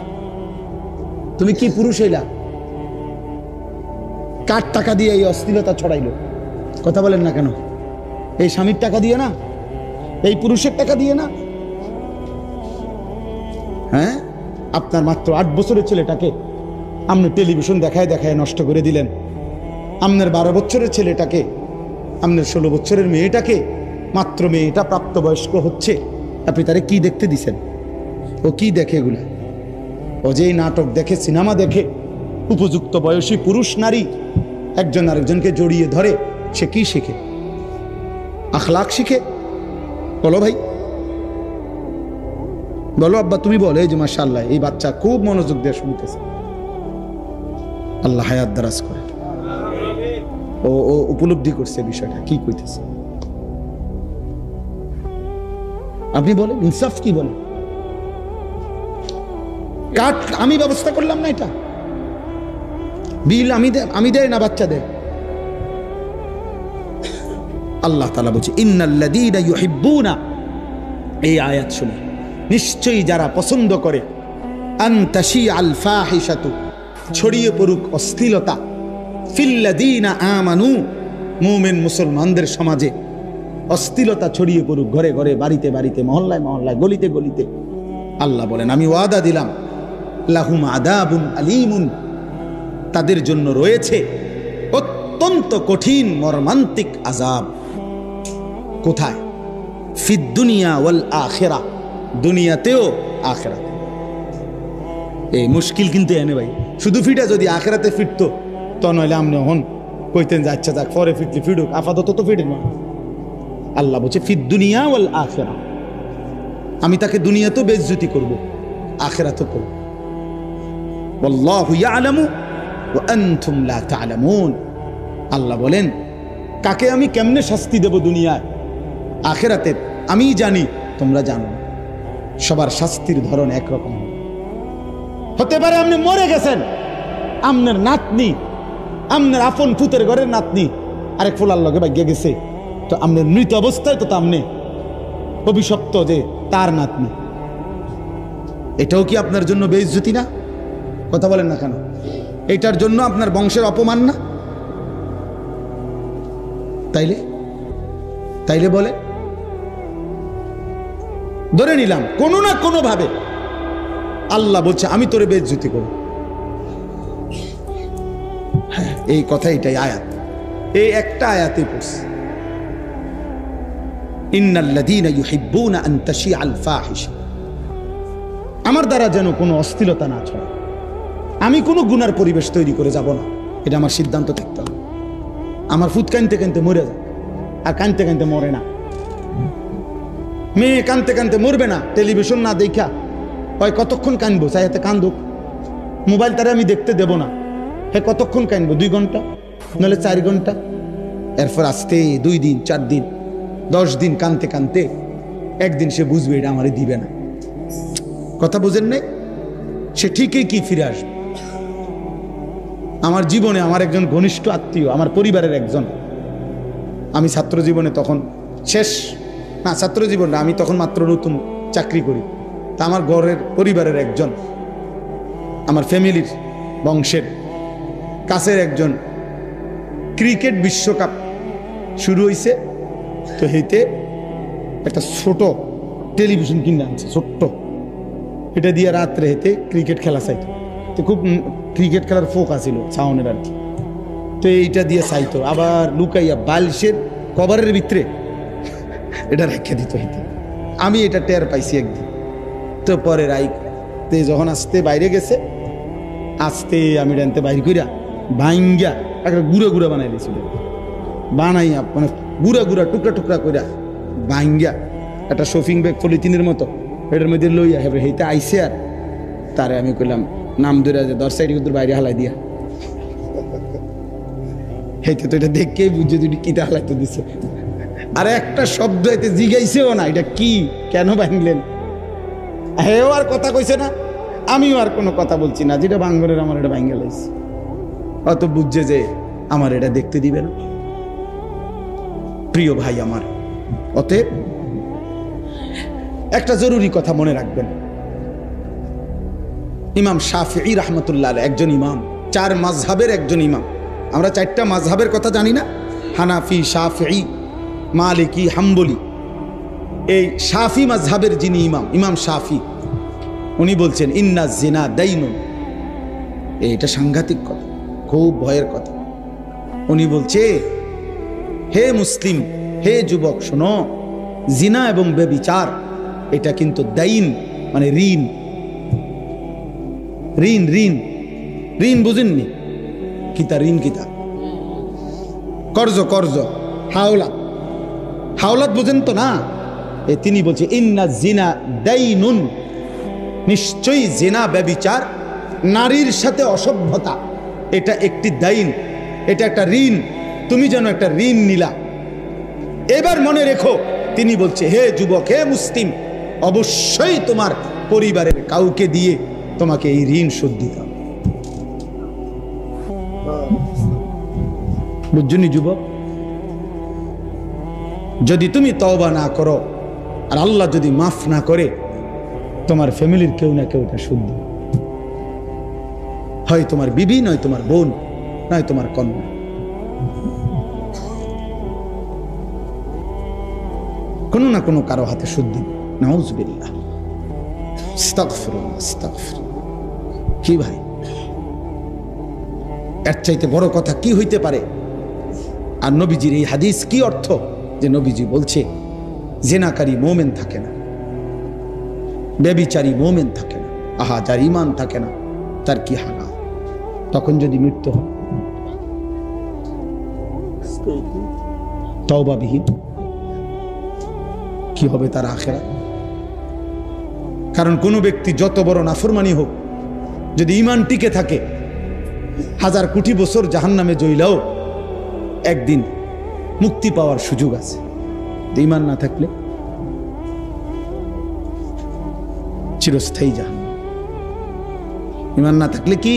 তুমি কি পুরুষ হইলা? কার টাকা দিয়ে এই অস্থিরতা ছড়াইলো? কথা বলেন না কেন? এই স্বামীর টাকা দিয়ে না? এই পুরুষের টাকা দিয়ে না? হ্যাঁ, আপনার মাত্র 8 বছরের ছেলেটাকে আপনি টেলিভিশন দেখায় দেখায় নষ্ট করে দিলেন। আপনার 12 বছরের ছেলেটাকে, আপনার 16 বছরের মেয়েটাকে, মাত্র মেয়েটা প্রাপ্তবয়স্ক হচ্ছে, আপনি তারে কি দেখতে দিছেন? ও কি দেখে এগুলা? ও যেই নাটক দেখে, সিনেমা দেখে, উপযুক্ত বয়সী পুরুষ নারী একজন আরেকজনকে জড়িয়ে ধরে, সে কি শিখে? আখলাক শিখে? বলো ভাই, বলো আব্বা, তুমি বলো। এই যে মাশাআল্লাহ, এই বাচ্চা খুব মনোযোগ দিয়ে শুনতেছে, আল্লাহ হায়াত দারাজ করে। ও উপলব্ধি করছে বিষয়টা, কি কইতেছে। আপনি বলেন, ইনসাফ কি বলেন? কাট আমি ব্যবস্থা করলাম না, এটা বিল আমি দেয় না, বাচ্চা দেয়। আল্লাহ তাআলা বলছে ইন্নাল্লাযীনা ইউহিব্বুনা, এই আয়াত শুনে নিশ্চয়ই যারা পছন্দ করে, আন তাশিআল ফাহিশাতু, ছড়িয়ে পড়ুক অশ্লীলতা, ফিল্লাযীনা আমানু, মুমিন মুসলমানদের সমাজে অশ্লীলতা ছড়িয়ে পড়ুক, ঘরে ঘরে, বাড়িতে বাড়িতে, মহল্লায় মহল্লায়, গলিতে গলিতে। আল্লাহ বলেন আমি ওয়াদা দিলাম, লাহুম আযাবুন আলীমুন, তাদের জন্য রয়েছে অত্যন্ত কঠিন মর্মান্তিক আযাব। কোথায়? ফিদ দুনিয়া ওয়াল আখিরা, দুনিয়াতেও আখিরাতে। এই মুশকিল কিন্তু এনে ভাই, শুধু ফিটা যদি আখিরাতে ফিরতো তো নইলে আমনে হন কইতেন যে আচ্ছা যাক, পরে ফিরলে ফিরুক, আপাতত তো ফিরে না। আল্লাহ বলছে ফিদ দুনিয়া ওয়াল আখিরা, আমি তাকে দুনিয়াতেও বেইজ্জতি করব, আখিরাতেও করব। ওয়াল্লাহু ইয়ালামু ওয়া আনতুম লা তা'লামুন, আল্লাহ বলেন কাকে আমি কেমনে শাস্তি দেব দুনিয়ায়, আখিরাতে আমি জানি, তোমরা জানো না। সবার শাস্তির ধরন একরকম হতে পারে। আপনি মরে গেছেন, আপনার নাতনি, আপনার আপন পুতের ঘরের নাতনি আরেক ফুলার লগে ভাগ্যে গেছে, তো আপনার মৃত অবস্থায় তো আপনি অভিশপ্ত যে তার নাতনি, এটাও কি আপনার জন্য বেইজ্জতি না? কথা বলেন না কেন? এটার জন্য আপনার বংশের অপমান না? তাইলে তাইলে বলে ধরে নিলাম কোনো না কোনো ভাবে আল্লাহ বলছে আমি তোরে বেইজ্জতি করব। হ্যাঁ, এই কথা, এটাই আয়াত, এই একটা আয়াতে পড়ছে ইন্নাল্লাযীনা ইউহিব্বুনা আন তাশিআল ফাহিশা, আমার দ্বারা যেন কোনো অশ্লীলতা না ছড়ায়, আমি কোনো গুনার পরিবেশ তৈরি করে যাব না, এটা আমার সিদ্ধান্ত থাকতে হবে। আমার ফুট কানতে কানতে মরে যায়, আর কানতে কানতে মরে না। মেয়ে কানতে কানতে মরবে না, টেলিভিশন না দেখা হয় কতক্ষণ কানবো, চাইতে কান্দুক, মোবাইল তারা আমি দেখতে দেব না, হ্যাঁ কতক্ষণ কানবো, 2 ঘন্টা নাহলে 4 ঘন্টা, এরপর আস্তে 2 দিন 4 দিন 10 দিন কানতে কানতে একদিন সে বুঝবে এটা আমারে দিবে না। কথা বুঝেন নাই? সে ঠিকই কি ফিরে আসবে। আমার জীবনে আমার একজন ঘনিষ্ঠ আত্মীয়, আমার পরিবারের একজন, আমি ছাত্র জীবনে তখন শেষ না, ছাত্র জীবনে আমি তখন মাত্র নতুন চাকরি করি, তা আমার ঘরের পরিবারের একজন, আমার ফ্যামিলির বংশের কাছের একজন, ক্রিকেট বিশ্বকাপ শুরু হয়েছে, তো হেতে একটা ছোট টেলিভিশন কিনে আনছে, ছোট্ট, এটা দিয়ে রাত্রে হেতে ক্রিকেট খেলা চাইতো, তো খুব ক্রিকেট খেলার ফোক আছিল সাউনের আর কি, তো এইটা দিয়ে চাইতো, আবার লুকাইয়া বালিশের কভারের ভিতরে এটা রেখে দিত হেতে। আমি এটা টের পাইছি একদিন, তো পরে রাইতে যখন আসতে বাইরে গেছে, আসতে আমি ডানতে বাইর কইরা ভাঙ্গা একটা গুঁড়া গুঁড়া বানাই দিয়েছিল, বানাইয়া মানে গুঁড়া গুঁড়া টুকরা টুকরা কইরা ভাঙ্গা একটা শপিং ব্যাগ পলিথিনের মতো এটার মধ্যে লইয়া হেবে হেইতে আইসে, আর তারে আমি কইলাম নাম ধরে যে 10 সাইড কিন্তু বাইরে হালাই দিয়া, হেইতে তো এটা দেখেই বুঝছে তুই কিটা হালাইতে দিছে, আর একটা শব্দ এতে জিগাইছেও না এটা কি কেন ভাঙলেন, হেও আর কথা কইছে না, আমিও আর কোনো কথা বলছি না, যেটা ভাঙ্গনের আমার এটা ভাঙ্গে লাইছে, অত বুঝছে যে আমার এটা দেখতে দিবে না। প্রিয় ভাই আমার, অতএব একটা জরুরি কথা মনে রাখবেন, ইমাম শাফিঈ রাহমাতুল্লাহ আলাইহি একজন ইমাম, 4 মাযহাবের একজন ইমাম। আমরা 4টা মাযহাবের কথা জানি না, হানাফি, শাফিঈ, মালিকি, হাম্বলি। এই শাফি মাযহাবের যিনি ইমাম, ইমাম শাফি, উনি বলছেন ইন্না জিনা দাইনুন, এটা সাংঘাতিক কথা, খুব ভয়ের কথা। উনি বলছে হে মুসলিম, হে যুবক শোনো, জিনা এবং ব্যভিচার এটা কিন্তু দাইন, মানে ঋণ, ঋণ ঋণ ঋণ বুঝেননি? কিতা ঋণ, কিতা কর্জ, কর্জ, হাওলাত, হাওলাত বুঝেন তো না? তিনি বলছে ইন্না জিনা দাইনুন, নিশ্চয়ই জিনা ব্যভিচার, নারীর সাথে অসভ্যতা, এটা একটি দাইন, এটা একটা ঋণ, তুমি যেন একটা ঋণ নিলা। এবার মনে রেখো, তিনি বলছে হে যুবক, হে মুসলিম, অবশ্যই তোমার পরিবারের কাউকে দিয়ে তোমাকে এই ঋণ শোধ দিতে হবে। বুঝছনি যুবক? যদি তুমি তওবা না করো আর আল্লাহ যদি মাফ না করে, তোমার ফ্যামিলির কেউ না কেউ এটা শোধ দিবে, হয় তোমার বিবি, নয় তোমার বোন, নয় তোমার কন্যা। কোনো না কোনো কারো হাতে শোধ দিবে। নাউযুবিল্লাহ, আস্তাগফিরুল্লাহ, আস্তাগফিরুল্লাহ। কি ভাই, এর চাইতে বড় কথা কি হইতে পারে? আর নবীজির এই হাদিস কি অর্থ, যে নবীজি বলছে জিনাকারী মুমিন থাকে না, ব্যভিচারী মুমিন থাকে না, আহা যার ঈমান থাকে না তার কি হাল, তখন যদি মৃত্যু হয় তওবাবিহীন, কি হবে তার আখিরাত? কারণ কোন ব্যক্তি যত বড় নাফরমানি হোক, যদি ঈমান টিকে থাকে, 1000 কোটি বছর জাহান্নামে জ্বললেও একদিন মুক্তি পাওয়ার সুযোগ আছে। ঈমান না থাকলে চিরস্থায়ী জাহান্নাম। ঈমান না থাকলে কি?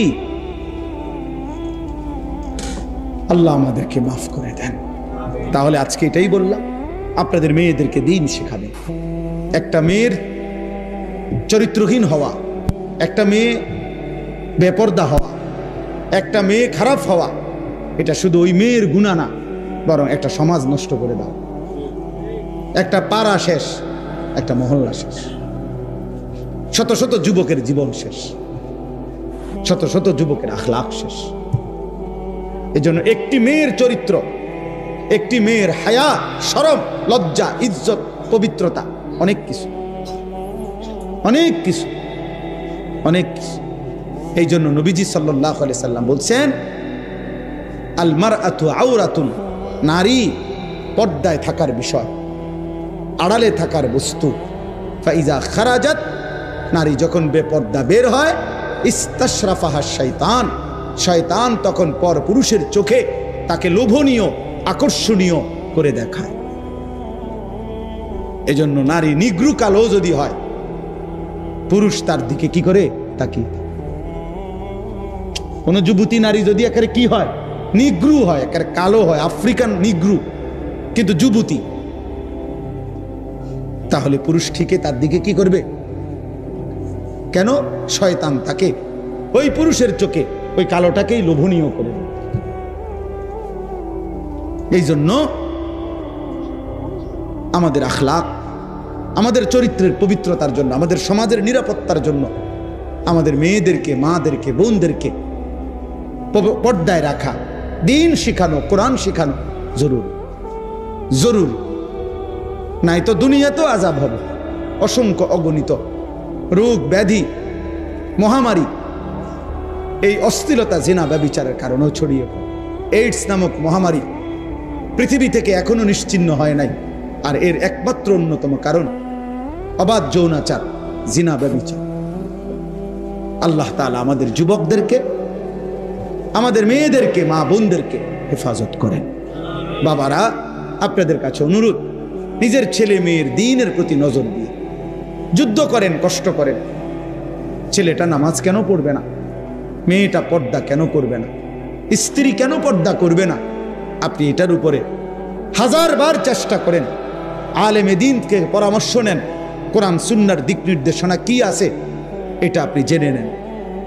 আল্লাহ আমাদেরকে মাফ করে দেন। তাহলে আজকে এটাই বললাম, আপনাদের মেয়েদেরকে দিন শেখাবেন। একটা মেয়ের চরিত্রহীন হওয়া, একটা মেয়ে বেপরদা হওয়া, একটা মেয়ে খারাপ হওয়া, এটা শুধু ওই মেয়ের গুনাহ না, বরং একটা সমাজ নষ্ট করে দাও। একটা পাড়া শেষ, একটা মহল্লা শেষ, শত শত যুবকের জীবন শেষ, শত শত যুবকের আখলাক শেষ। এজন্য একটি মেয়ের চরিত্র, একটি মেয়ের হায়া, শরম, লজ্জা, ইজ্জত, পবিত্রতা, অনেক কিছু, অনেক কিছু, অনেক কিছু। এই জন্য নবীজি সাল্লাল্লাহু আলাইহি সাল্লাম বলছেন, আল মারআতু আওরাতুন, নারী পর্দায় থাকার বিষয়, আড়ালে থাকার বস্তু। ফাইজা খারাজাত, নারী যখন বেপর্দা বের হয়, ইস্তাশরাফাহা শাইতান, শয়তান তখন পর পুরুষের চোখে তাকে লোভনীয়, আকর্ষণীয় করে দেখায়। এজন্য নারী নিগ্রু কালো যদি হয়, পুরুষ তার দিকে কি করে তাকিয়ে। কোন যুবতী নারী যদি একেবারে কি হয়, নিগ্রু হয়, একেবারে কালো হয়, আফ্রিকান নিগ্রু, কিন্তু যুবতী, তাহলে পুরুষ ঠিকই তার দিকে কি করবে? কেন? শয়তান তাকে ওই পুরুষের চোখে ওই কালোটাকেই লোভনীয় করে। এই জন্য আমাদের আখলাক, আমাদের চরিত্রের পবিত্রতার জন্য, আমাদের সমাজের নিরাপত্তার জন্য আমাদের মেয়েদেরকে, মাদেরকে, বোনদেরকে পর্দায় রাখা, দিন শিখানো, কোরআন শিখানো জরুরি, জরুরি। নাই তো দুনিয়াতেও আযাব হবে, অসংখ্য অগণিত রোগ ব্যাধি, মহামারী, এই অশ্লীলতা, জিনা, ব্যভিচারের কারণেও ছড়িয়ে পড়ে। এইডস নামক মহামারী পৃথিবী থেকে এখনো নিশ্চিহ্ন হয় নাই, আর এর একমাত্র অন্যতম কারণ অবাধ যৌনাচার, জিনা, ব্যভিচার। আল্লাহ তাআলা আমাদের যুবকদেরকে, আমাদের মেয়েদেরকে, মা বোনদেরকে হেফাজত করেন। বাবারা, আপনাদের কাছে অনুরোধ, নিজের ছেলে মেয়ের দ্বীনের প্রতি নজর দিয়ে যুদ্ধ করেন, কষ্ট করেন। ছেলেটা নামাজ কেন পড়বে না? মেয়েটা পর্দা কেন করবে না? স্ত্রী কেন পর্দা করবে না? আপনি এটার উপরে হাজারবার চেষ্টা করেন, আলেমে দ্বীনকে পরামর্শ নেন, কোরআন সুন্নাহর দিক নির্দেশনা কি আছে এটা আপনি জেনে নেন,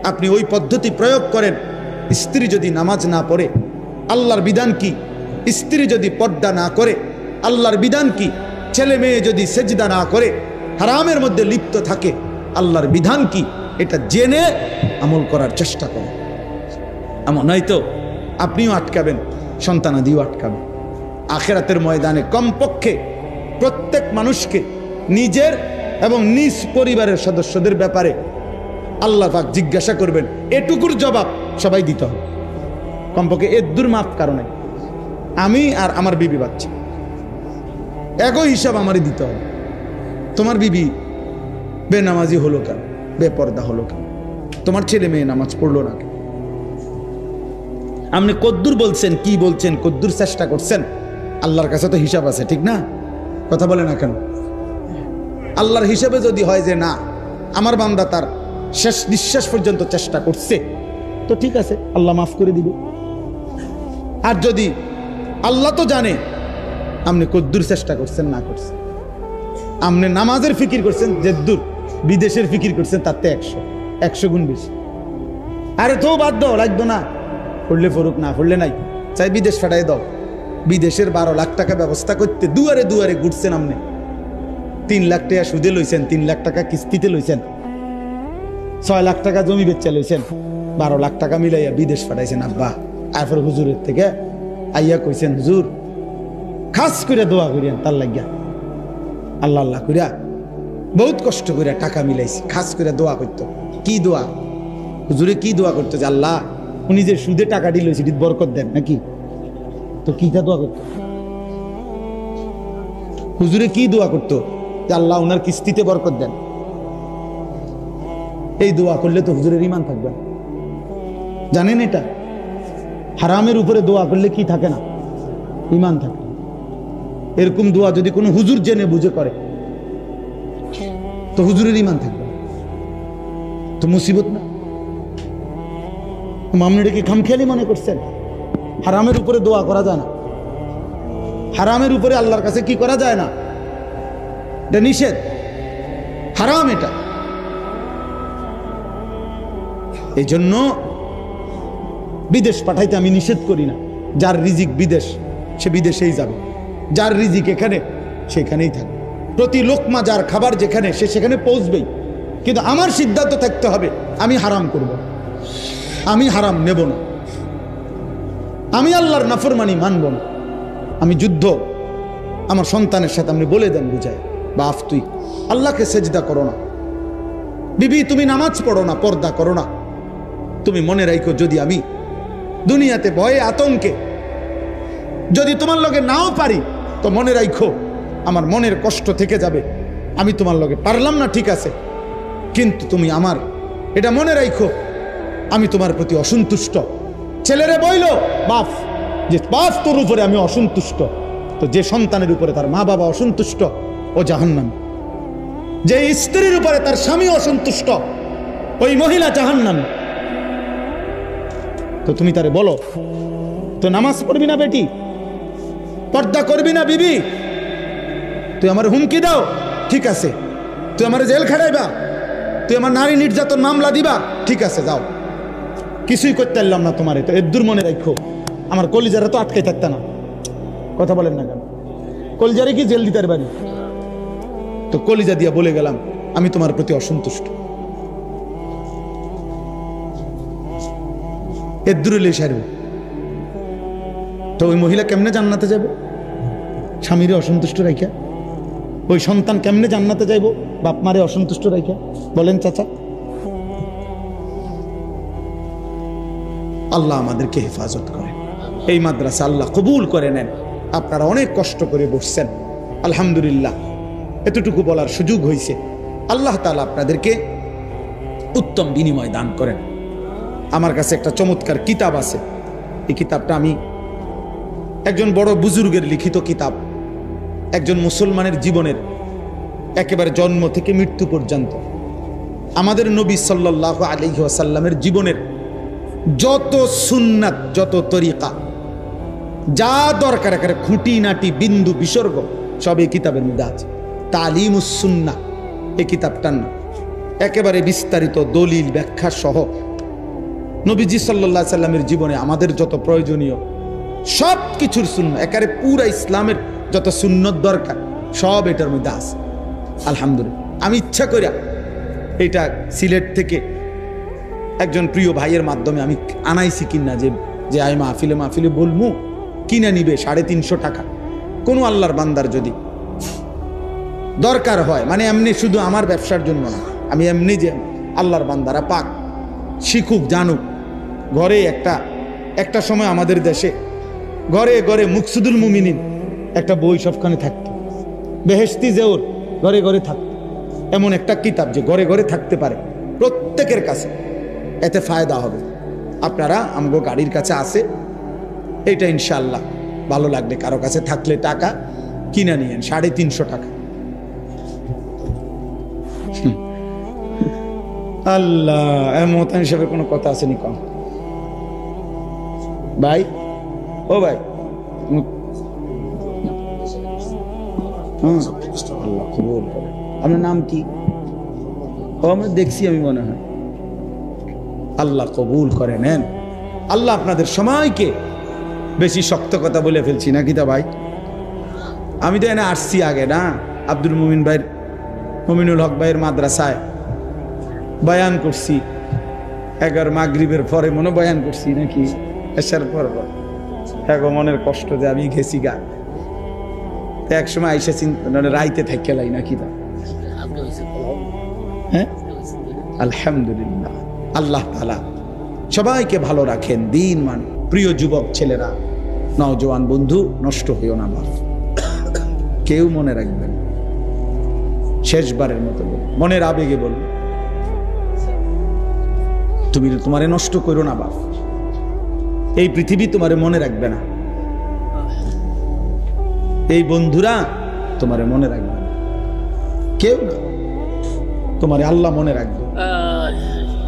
আপনি ওই পদ্ধতি প্রয়োগ করেন। স্ত্রী যদি নামাজ না পড়ে, আল্লাহর বিধান কি? স্ত্রী যদি পর্দা না করে, আল্লাহর বিধান কি? ছেলে মেয়ে যদি সেজদা না করে, হারামের মধ্যে লিপ্ত থাকে, আল্লাহর বিধান কি? এটা জেনে আমল করার চেষ্টা করেন। এমন নয়তো আপনিও আটকাবেন, সন্তানাদিও আটকাবেন। আখিরাতের ময়দানে কমপক্ষে প্রত্যেক মানুষকে নিজের এবং নিজ পরিবারের সদস্যদের ব্যাপারে আল্লাহ পাক জিজ্ঞাসা করবেন, এটুকুর জবাব সবাই দিতে হবে। কমপক্ষে এদ্দুর মাফ কারণে আমি আর আমার বিবি বাচ্চা একই হিসাব আমারই দিতে হবে। তোমার বিবি বেনামাজি হলো কেন? বেপর্দা হলো কেন? তোমার ছেলে মেয়ে নামাজ পড়লো না কেন? আপনি কদ্দুর বলছেন, কি বলছেন, কদ্দুর চেষ্টা করছেন, আল্লাহর কাছে তো হিসাব আছে, ঠিক না? কথা বলে না কেন? আল্লাহর হিসাবে যদি হয় যে না, আমার বান্দা তার শেষ নিঃশ্বাস পর্যন্ত চেষ্টা করছে, তো ঠিক আছে, আল্লাহ মাফ করে দিবে। আর যদি আল্লাহ তো জানে আপনি কদ্দুর চেষ্টা করছেন না করছেন, আপনি নামাজের ফিকির করছেন যেদ্দুর, বিদেশের ফিকির করছেন তার তো 100 গুণ বেশি। আরে তো বাদ দাও, লাগতো না, পড়লে ফরুক, না পড়লে নাই, চাই বিদেশ ফাটাই দাও। বিদেশের 12 লাখ টাকা ব্যবস্থা করতে দুয়ারে দুয়ারে ঘুরছেন আপনি, 3 লাখ টাকা সুদে লইছেন, 3 লাখ টাকা কিস্তিতে লইছেন, 6 লাখ টাকা জমি বেচা লইছেন, 12 লাখ টাকা মিলাইয়া বিদেশ ফাটাইছেন আব্বা। আরপর হুজুরের থেকে আইয়া কইছেন, হুজুর খাস করে দোয়া করিয়েন তার লাগিয়া, আল্লাহ আল্লাহ করিয়া বহুত কষ্ট করে টাকা মিলাইছি, খাস করে দোয়া করতো। কি দোয়া? হুজুরে কি দোয়া করতো? যে আল্লাহ উনি যে সুদে টাকা দিল সেটি বরকত দেন নাকি? তো কিটা দোয়া করতো? হুজুরে কি দোয়া করতো? যে আল্লাহ ওনার কিস্তিতে বরকত দেন। এই দোয়া করলে তো হুজুরের ঈমান থাকবে না, জানেন এটা? হারামের উপরে দোয়া করলে কি থাকে না? ঈমান থাকে। এরকম দোয়া যদি কোনো হুজুর জেনে বুঝে করে তো হুজুরের ঈমান থাকবে, তো মুসিবত না? আপনি কি খামখেয়ালি মনে করছেন? হারামের উপরে দোয়া করা যায় না, হারামের উপরে আল্লাহর কাছে কি করা যায় না, এটা নিষেধ, হারাম এটা। এই জন্য বিদেশ পাঠাইতে আমি নিষেধ করি না। যার রিজিক বিদেশ সে বিদেশেই যাবে, যার রিজিক এখানে সেখানেই থাকবে। প্রতি লোকমা যার খাবার যেখানে, সে সেখানে পৌঁছবেই। কিন্তু আমার সিদ্ধান্ত থাকতে হবে, আমি হারাম করব, আমি হারাম নেব না, আমি আল্লাহর নাফরমানি মানব না। আমি যুদ্ধ আমার সন্তানের সাথে আপনি বলে দেন, বুঝায়, বাপ তুই আল্লাহকে সেজদা করো না, বিবি তুমি নামাজ পড়ো না, পর্দা করো না। তুমি মনে রাখো, যদি আমি দুনিয়াতে ভয়ে আতঙ্কে যদি তোমার লগে নাও পারি, তো মনে রাখো আমার মনের কষ্ট থেকে যাবে। আমি তোমার লগে পারলাম না, ঠিক আছে, কিন্তু তুমি আমার এটা মনে রাখো, আমি তোমার প্রতি অসন্তুষ্ট। ছেলেরে বইল বাপ যে বাপ তোর উপরে আমি অসন্তুষ্ট, তো যে সন্তানের উপরে তার মা বাবা অসন্তুষ্ট ও জাহান্নামী। যে স্ত্রীর উপরে তার স্বামী অসন্তুষ্ট, ওই মহিলা জাহান্নামী। তো তুমি তারে বলো, তো নামাজ পড়বি না বেটি, পর্দা করবি না বিবি, তুই আমার হুমকি দাও, ঠিক আছে, তুই আমার জেল খাটাইবা, তুই আমার নারী নির্যাতন মামলা দিবা, ঠিক আছে যাও, কিছুই করতে পারলাম না তোমারে, তো এর দূর মনে রাখো আমার কলিজারা তো আটকে থাকতে না। কথা বলেন না কেন? কলিজারে কি জেল দিতে পারি? তো কলিজা দিয়া বলে গেলাম আমি তোমার প্রতি অসন্তুষ্ট। এর দূরে লে সারবে, তো ওই মহিলা কেমনে জান্নাতে যাবে? স্বামীরে অসন্তুষ্ট রাখিয়া। ওই সন্তান কেমনে জান্নাতে যাইব বাপ মারে অসন্তুষ্ট রাখিয়া? বলেন চাচা। আল্লাহ আমাদেরকে হেফাজত করে, এই মাদ্রাসা আল্লাহ কবুল করে নেন। আপনারা অনেক কষ্ট করে বসছেন, আলহামদুলিল্লাহ এতটুকু বলার সুযোগ হয়েছে। আল্লাহ তাআলা আপনাদেরকে উত্তম বিনিময় দান করেন। আমার কাছে একটা চমৎকার কিতাব আছে, এই কিতাবটা আমি একজন বড় বুজুর্গের লিখিত কিতাব, একজন মুসলমানের জীবনের একেবারে জন্ম থেকে মৃত্যু পর্যন্ত আমাদের নবী সাল্লাল্লাহু আলাইহি ওয়াসাল্লামের জীবনের যত সুন্নাত, যত তরিকা, যা দরকার একেবারে খুঁটিনাটি বিন্দু বিসর্গ সব এই কিতাবের মধ্যে আছে। তালিমুস সুন্নাহ এই কিতাবটার নাম। একেবারে বিস্তারিত দলিল ব্যাখ্যা সহ নবীজি সাল্লাল্লাহু আলাইহি সাল্লামের জীবনে আমাদের যত প্রয়োজনীয় সব কিছুর সুন্নাহ, একেবারে পুরা ইসলামের যত সুন্নত দরকার সব এটার মধ্যে আছে। আলহামদুলিল্লাহ আমি ইচ্ছা করি এটা সিলেট থেকে একজন প্রিয় ভাইয়ের মাধ্যমে আমি আনাইছি কিনা, যে আই মাহফিলে বলমু, কিনে নিবে 350 টাকা। কোনো আল্লাহর বান্দার যদি দরকার হয়, মানে এমনি শুধু আমার ব্যবসার জন্য না, আমি এমনি যে আল্লাহর বান্দারা পাক শিখুক, জানুক। ঘরে একটা সময় আমাদের দেশে ঘরে ঘরে মুকসুদুল মুমিনিন একটা বই সবখানে থাকতো, বেহেশতি জেওর ঘরে ঘরে থাকতো। এমন একটা কিতাব যে ঘরে ঘরে থাকতে পারে প্রত্যেকের কাছে, এতে ফায়দা হবে। আপনারা আমগো গাড়ির কাছে আছে, এইটা ইনশাআল্লাহ ভালো লাগবে কারো কাছে থাকলে টাকা কিনে নিয়েন, 350 টাকা। আল্লাহ মোহতান হিসাবে কোনো কথা আসেনি কম ভাই? ও ভাই আল্লাহ কবুল করে। আপনার নাম কি? ও আমরা দেখছি, আমি মনে হয়। আল্লাহ কবুল করে নেন। আল্লাহ আপনাদের সময়কে, বেশি শক্ত কথা বলে ফেলছি নাকি তা ভাই? আমি তো এনে আসছি আগে না, আব্দুল মুমিন ভাইয়ের, মুমিনুল হক ভাইয়ের মাদ্রাসায় বয়ান করছি। 11 মাগরিবের পরে মনে বয়ান করছি নাকি, এসার পর এখন মনের কষ্ট যে আমি গেছি গা। তো এক সময় আইসা রাইতে থাকি লাই নাকি তা। হ্যাঁ আলহামদুলিল্লাহ, আল্লাহ তাআলা সবাইকে ভালো রাখেন। দিন মান প্রিয় যুবক ছেলেরা, নওজোয়ান বন্ধু, নষ্ট হইও না বাপ, কেউ মনে রাখবেন। শেষবারের মতো মনের আবেগে বল, তুমি তোমারে নষ্ট করো না বাপ। এই পৃথিবী তোমারে মনে রাখবে না, এই বন্ধুরা তোমারে মনে রাখবে না, কেউ না। তোমারে আল্লাহ মনে রাখবে,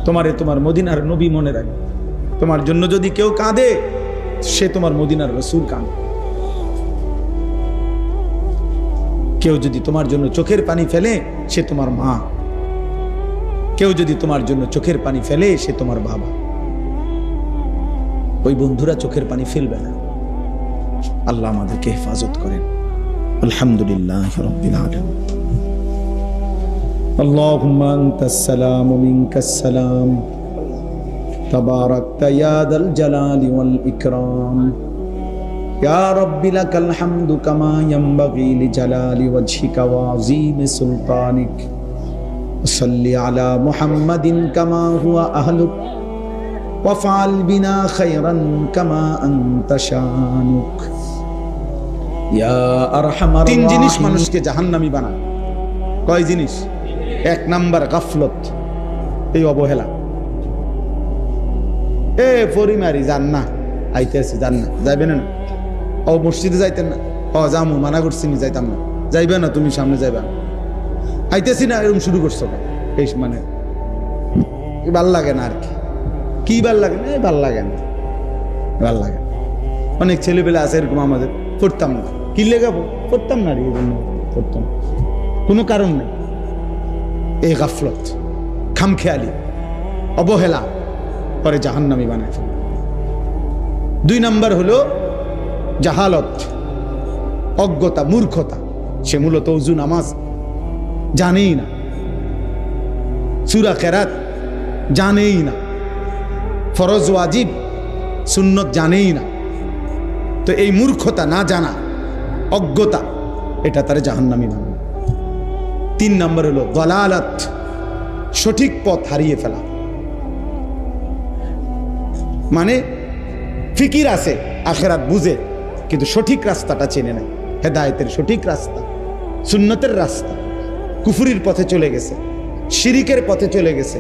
তোমারে তোমার মদিনার নবী মনে রাখবে। তোমার জন্য যদি কেউ কাঁদে, সে তোমার মদিনার রাসূল কাঁদে। কেউ যদি তোমার জন্য চোখের পানি ফেলে, সে তোমার মা। কেউ যদি তোমার জন্য চোখের পানি ফেলে, সে তোমার বাবা। ওই বন্ধুরা চোখের পানি ফেলবে না। আল্লাহ আমাদেরকে হেফাজত করেন। আলহামদুলিল্লাহ রাব্বিল আলামিন। আল্লাহুম্মা আনতাস সালাম ওয়া মিনকাস সালাম তাবারাকতা ইয়া যাল জালালি ওয়াল ইকরাম ইয়া রাব্বি লাকাল হামদু কামা ইয়ানবাগি লিজালালি ওয়াজহিকা ওয়া আযীমি সুলতানিক। সাল্লি আলা মুহাম্মাদিন কামা হুয়া আহলুক ওয়াফআল বিনা খায়রান কামা আনতা শানুক ইয়া আরহামার রাহিমিন। তিন জিনিস মানুষকে জাহান্নামী বানায়। কয় জিনিস? এক নাম্বার গাফলত, এই অবহেলা। পরিমারি যান না, আইতেছি যান না, যাইবেন না। ও মসজিদে যাইতেন না, যামু, মানা করছি নি, যাইতাম না। যাইবে না, তুমি সামনে যাইবা, আইতেছি না, এরকম শুরু করছো। এই মানে ভাল লাগে না আর কি ভাল লাগে না, ভাল লাগে না, ভাল লাগে। অনেক ছেলেপেলে আছে এরকম, আমাদের পড়তাম না, কি লেগাবো, পড়তাম না, এই জন্য পড়তাম, কোনো কারণ নেই। এই গাফলত, খামখেয়ালি, অবহেলা পরে জাহান্নামী বানায় ফেলে। দুই নাম্বার হলো জাহালত, অজ্ঞতা, মূর্খতা। সে মূলত ওযু নামাজ জানেই না, সূরা কেরাত জানেই না, ফরজ ওয়াজিব সুন্নত জানেই না। তো এই মূর্খতা, না জানা, অজ্ঞতা, এটা তার জাহান্নামী বানায়। তিন নম্বর হলো দালালাত, সঠিক পথ হারিয়ে ফেলা। মানে ফিকির আছে, আখিরাত বুঝে, কিন্তু সঠিক রাস্তাটা চেনে নাই। হেদায়েতের সঠিক রাস্তা, সুন্নতের রাস্তা, কুফরির পথে চলে গেছে, শিরিকের পথে চলে গেছে,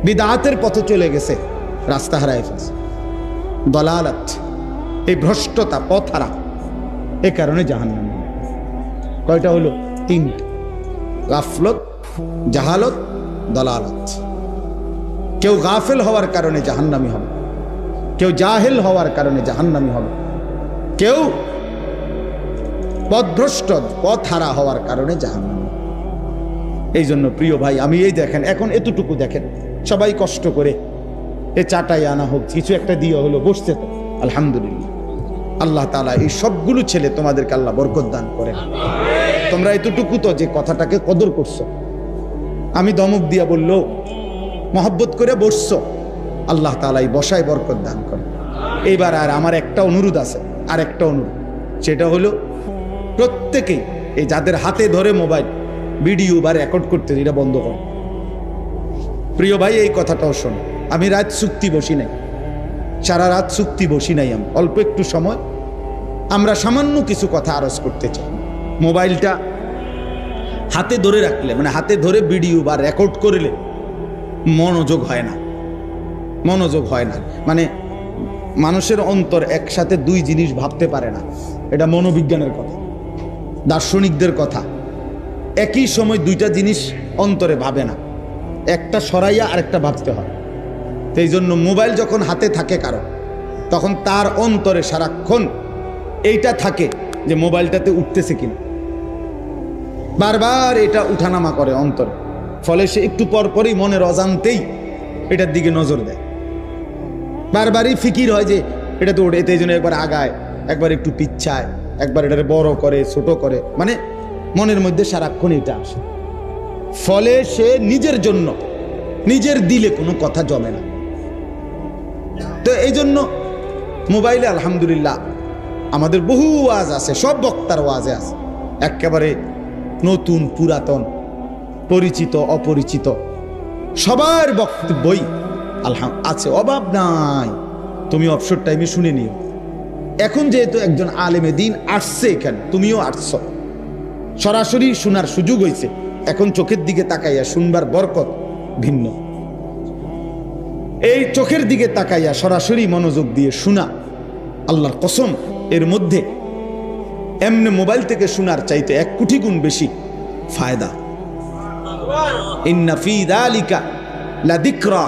বিদআতের পথে চলে গেছে, রাস্তা হারায় ফেলছে। দালালাত, এই ভ্রষ্টতা, পথ হারা, এ কারণে জাহান্নামী। কয়টা হলো? তিনটা। গাফলত, জাহালত, দালালাত। কেউ গাফেল হওয়ার কারণে জাহান্নামী হবে, কেউ জাহেল হওয়ার কারণে জাহান্নামী হবে, কেউ পথভ্রষ্ট, পথ হারা হওয়ার কারণে জাহান্নামী। এই জন্য প্রিয় ভাই, আমি এই দেখেন, এখন এতটুকু দেখেন, সবাই কষ্ট করে এ চাটাই আনা হোক, কিছু একটা দিয়ে হলো, বসছে তো, আলহামদুলিল্লাহ। আল্লাহ তাআলা এই সবগুলো ছেলে তোমাদেরকে আল্লাহ বরকত দান করেন। তোমরা এতটুকু তো যে কথাটাকে কদর করছো, আমি দমক দিয়া বললো, মহব্বত করে বসছো, আল্লাহ তাআলা এই বসায় বরকত দান করে। এইবার আর আমার একটা অনুরোধ আছে, আর একটা অনুরোধ, সেটা হলো প্রত্যেকেই এই যাদের হাতে ধরে মোবাইল ভিডিও বা রেকর্ড করতে, এটা বন্ধ করো। প্রিয় ভাই, এই কথাটাও শোনো, আমি রাত চুক্তি বসি নাই, সারা রাত চুক্তি বসি নাই। আমি অল্প একটু সময়, আমরা সামান্য কিছু কথা আরজ করতে চাই। মোবাইলটা হাতে ধরে রাখলে, মানে হাতে ধরে ভিডিও বা রেকর্ড করলে মনোযোগ হয় না, মনোযোগ হয় না। মানে মানুষের অন্তর একসাথে দুই জিনিস ভাবতে পারে না, এটা মনোবিজ্ঞানের কথা, দার্শনিকদের কথা। একই সময় দুইটা জিনিস অন্তরে ভাবে না, একটা সরাইয়া আরেকটা ভাবতে হয়। তো এই জন্য মোবাইল যখন হাতে থাকে কারো, তখন তার অন্তরে সারাক্ষণ এইটা থাকে যে মোবাইলটাতে উঠতেছে কিনা, বারবার এটা উঠানামা করে অন্তরে। ফলে সে একটু পর পরই মনের অজান্তেই এটার দিকে নজর দেয়, বারবারই ফিকির হয় যে এটা তো ওঠে, এই জন্য একবার আগায়, একবার একটু পিচ্ছায়, একবার এটারে বড় করে, ছোট করে, মানে মনের মধ্যে সারাক্ষণ এটা আসে। ফলে সে নিজের জন্য, নিজের দিলে কোনো কথা জমে না। তো এই জন্য মোবাইলে আলহামদুলিল্লাহ আমাদের বহু ওয়াজ আছে, সব বক্তার ওয়াজে আছে, একেবারে নতুন পুরাতন, পরিচিত অপরিচিত, সবার বক্তব্যই আছে, অভাব নাই। তুমি অবসর টাইমে শুনে নিও। এখন যেহেতু একজন আলেমে দিন আসছে এখানে, তুমিও আসছো, সরাসরি শোনার সুযোগ হয়েছে, এখন চোখের দিকে তাকাইয়া শুনবার বরকত ভিন্ন। এই চোখের দিকে তাকাইয়া সরাসরি মনোযোগ দিয়ে শোনা, আল্লাহর কসম, এর মধ্যে এমনি মোবাইল থেকে শোনার চাইতে 1 কোটি গুণ বেশি ফায়দা। ইন্না ফি যালিকা লাযিকরা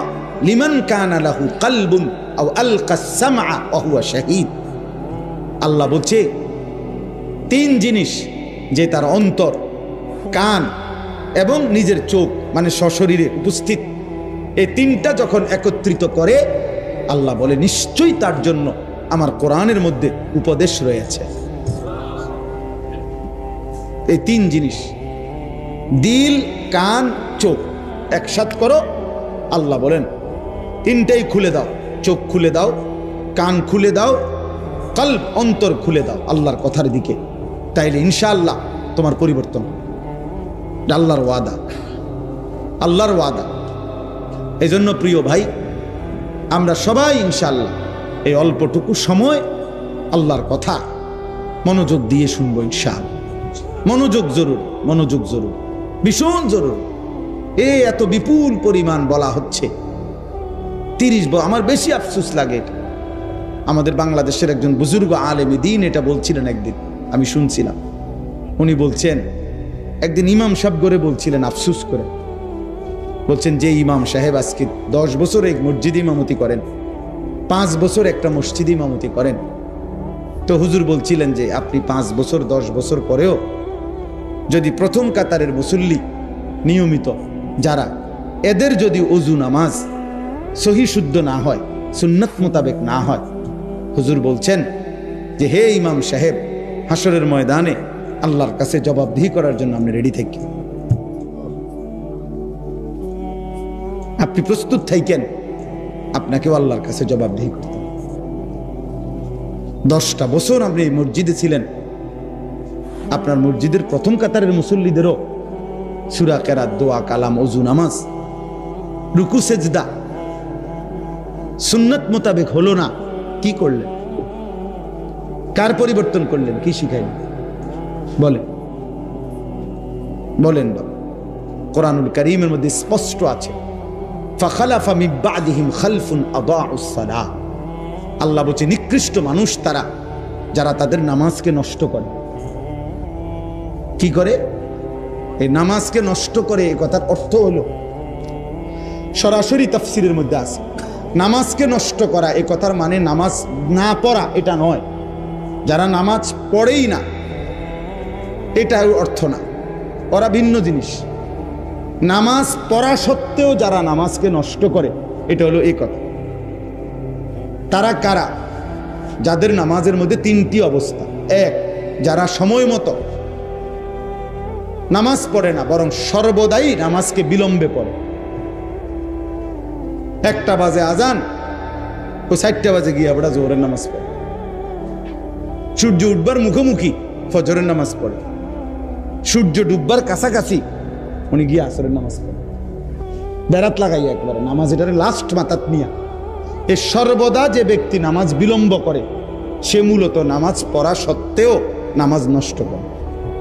লিমান কানা লাহু কলবুন আও আলকা সামআ ওয়া হুয়া শাহীদ। আল্লাহ বলছে 3 জিনিস, যে তার অন্তর, কান এবং নিজের চোখ, মানে সশরীরে উপস্থিত, এই 3টা যখন একত্রিত করে, আল্লাহ বলে নিশ্চয়ই তার জন্য আমার কোরআনের মধ্যে উপদেশ রয়েছে। এই তিন জিনিস, দিল, কান, চোখ একসাথ করো। আল্লাহ বলেন তিনটাই খুলে দাও, চোখ খুলে দাও, কান খুলে দাও, কলব অন্তর খুলে দাও আল্লাহর কথার দিকে, তাইলে ইনশাআল্লাহ তোমার পরিবর্তন। আল্লাহর ওয়াদা, আল্লাহর ওয়াদা। এই জন্য প্রিয় ভাই, আমরা সবাই ইনশাআল্লাহ এই অল্পটুকু সময় আল্লাহর কথা মনোযোগ দিয়ে শুনবো ইনশাআল্লাহ। মনোযোগ জরুর, মনোযোগ জরুর, ভীষণ জরুর। এত বিপুল পরিমাণ বলা হচ্ছে 30 আমার বেশি আফসোস লাগে এটা। আমাদের বাংলাদেশের একজন বুজুর্গ আলেমে দ্বীন এটা বলছিলেন একদিন, আমি শুনছিলাম। উনি বলছেন একদিন ইমাম সাহেব করে বলছিলেন আফসোস করে, বলছেন যে ইমাম সাহেব আজকে 10 বছর এক মসজিদ ইমামতি করেন, 5 বছর একটা মসজিদ ইমামতি করেন, তো হুজুর বলছিলেন যে আপনি 5 বছর 10 বছর পরেও যদি প্রথম কাতারের মুসল্লি নিয়মিত যারা, এদের যদি ওযু নামাজ সহি শুদ্ধ না হয়, সুন্নত মোতাবেক না হয়, হুজুর বলছেন যে হে ইমাম সাহেব, হাসরের ময়দানে আল্লাহর কাছে জবাবদিহি করার জন্য আপনি রেডি থাকি, আপনি প্রস্তুত থাকেন, আপনাকেও আল্লাহর কাছে জবাবদিহি করতে। 10টা বছর আপনি এই মসজিদে ছিলেন, আপনার মসজিদের প্রথম কাতারের মুসল্লিদেরও সূরা কেরাত, দোয়া, কালাম, ওযু, নামাজ, রুকু, সেজদা সুন্নত মোতাবেক হলো না, কি করলেন? কার পরিবর্তন করলেন? কি শিখাইলেন? বলেন বলেন বলেন। কোরআনুল কারীমের মধ্যে স্পষ্ট আছে, ফাখালাফা মিন বাদিহিম খালফুন আদাউস সালাহ। আল্লাহ বলছে নিকৃষ্ট মানুষ তারা যারা তাদের নামাজকে নষ্ট করে। কি করে? এই নামাজকে নষ্ট করে, এই কথার অর্থ হলো সরাসরি তাফসীরের মধ্যে আছে, নামাজকে নষ্ট করা এই কথার মানে নামাজ না পড়া এটা নয়, যারা নামাজ পড়েই না এটা অর্থ না, ওরা ভিন্ন জিনিস। নামাজ পড়া সত্ত্বেও যারা নামাজকে নষ্ট করে এটা হলো এই কথা। তারা কারা? যাদের নামাজের মধ্যে 3টি অবস্থা। 1, যারা সময় মতো নামাজ পড়ে না, বরং সর্বদাই নামাজকে বিলম্বে পড়ে। 1টা বাজে আজান, ও 4টা বাজে গিয়ে আমরা জোহরের নামাজ পড়ে। সূর্য উঠবার মুখোমুখি ফজরের নামাজ পড়ে, সূর্য ডুববার কাছাকাছি উনি গিয়ে আসরের নামাজ পড়ে, বেড়াত লাগাইয়া একবারে নামাজ এটারে লাস্ট মাথাত নিয়া। এ সর্বদা যে ব্যক্তি নামাজ বিলম্ব করে সে মূলত নামাজ পড়া সত্ত্বেও নামাজ নষ্ট করে,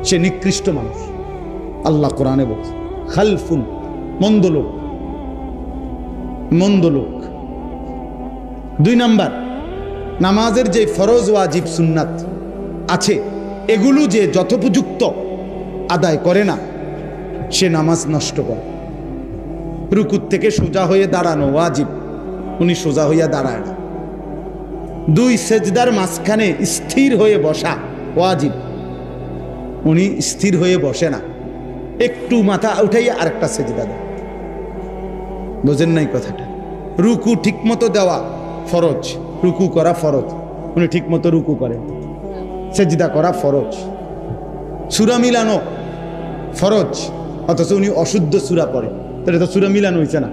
সে নিকৃষ্ট মানুষ। আল্লাহ কোরআনে বলছে খালফুন, মন্দ লোক, মন্দ লোক। 2 নাম্বার, নামাজের যে ফরজ, ওয়াজিব, সুন্নাত আছে এগুলো যে যথোপযুক্ত আদায় করে না সে নামাজ নষ্ট করে। রুকুর থেকে সোজা হয়ে দাঁড়ানো ওয়াজিব, উনি সোজা হইয়া দাঁড়ায় না। 2, সেজদার মাঝখানে স্থির হয়ে বসা ওয়াজিব, উনি স্থির হয়ে বসে না, একটু মাথা উঠাইয়া আরেকটা সেজদা দেয়। বোঝেন নাই কথাটা? রুকু ঠিক মতো দেওয়া ফরজ, রুকু করা ফরজ, উনি ঠিক মতো রুকু করেন। সেজদা করা ফরজ, সূরা মিলানো ফরজ, অথচ উনি অশুদ্ধ সূরা পড়ে, তাহলে তো সূরা মিলানো হয়েছে না,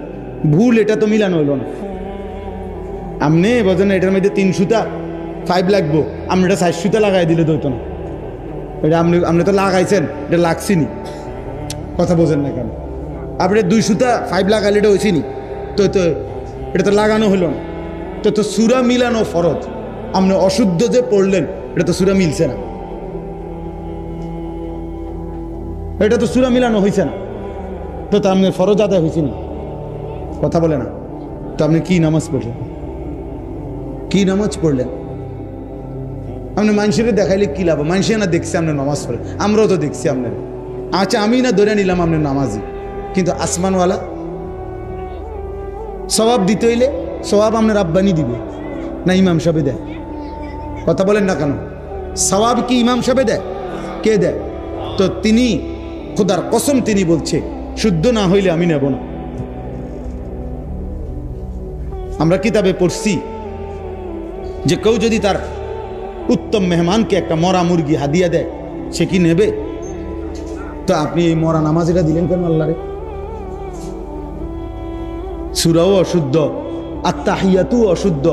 ভুল, এটা তো মিলানো হইল না। আপনি বোঝেন না, এটার মধ্যে 3 সুতা 5 লাগবো, আপনি এটা 4 সুতা লাগাই দিলে তো না, এটা আপনি তো লাগাইছেন, এটা লাগছিনি, কথা বোঝেন না কেন? আপনি 2 সুতা 5 লাগাইলে এটা হয়েছিনি, তো এটা তো লাগানো হলো না, তো সূরা মিলানো ফরজ, আপনি অশুদ্ধ যে পড়লেন এটা তো সূরা মিলছে না, এটা তো সূরা মিলানো হয়েছে না, তো আপনি ফরজ আদায় হয়েছে না, কথা বলে না। তো আপনি কি নামাজ পড়লেন? কি নামাজ পড়লেন? আপনি মানুষের দেখাইলে কি লাভ? মানুষে না দেখছে আপনি নামাজ পড়েন, আমরাও তো দেখছি আপনার। আচ্ছা, আমি না ধরে নিলাম আপনি নামাজি, কিন্তু আসমানওয়ালা সওয়াব দিতে হইলে সওয়াব আপনার আব্বানি দিবে না ইমাম সাহেব দেয়? কথা বলেন না কেন? সওয়াব কি ইমাম সাহেব দেয়? কে দেয়? তো তিনি খোদার কসম তিনি বলছে শুদ্ধ না হইলে আমি নেব না। আমরা কিতাবে পড়ছি যে কেউ যদি তার উত্তম মেহমানকে একটা মরা মুরগি হাদিয়া দেয় সে কি নেবে? তো আপনি এই মরা নামাজিটা দিলেন কেন আল্লাহরে? সূরাও অশুদ্ধ, আত্তাহিয়াতু অশুদ্ধ,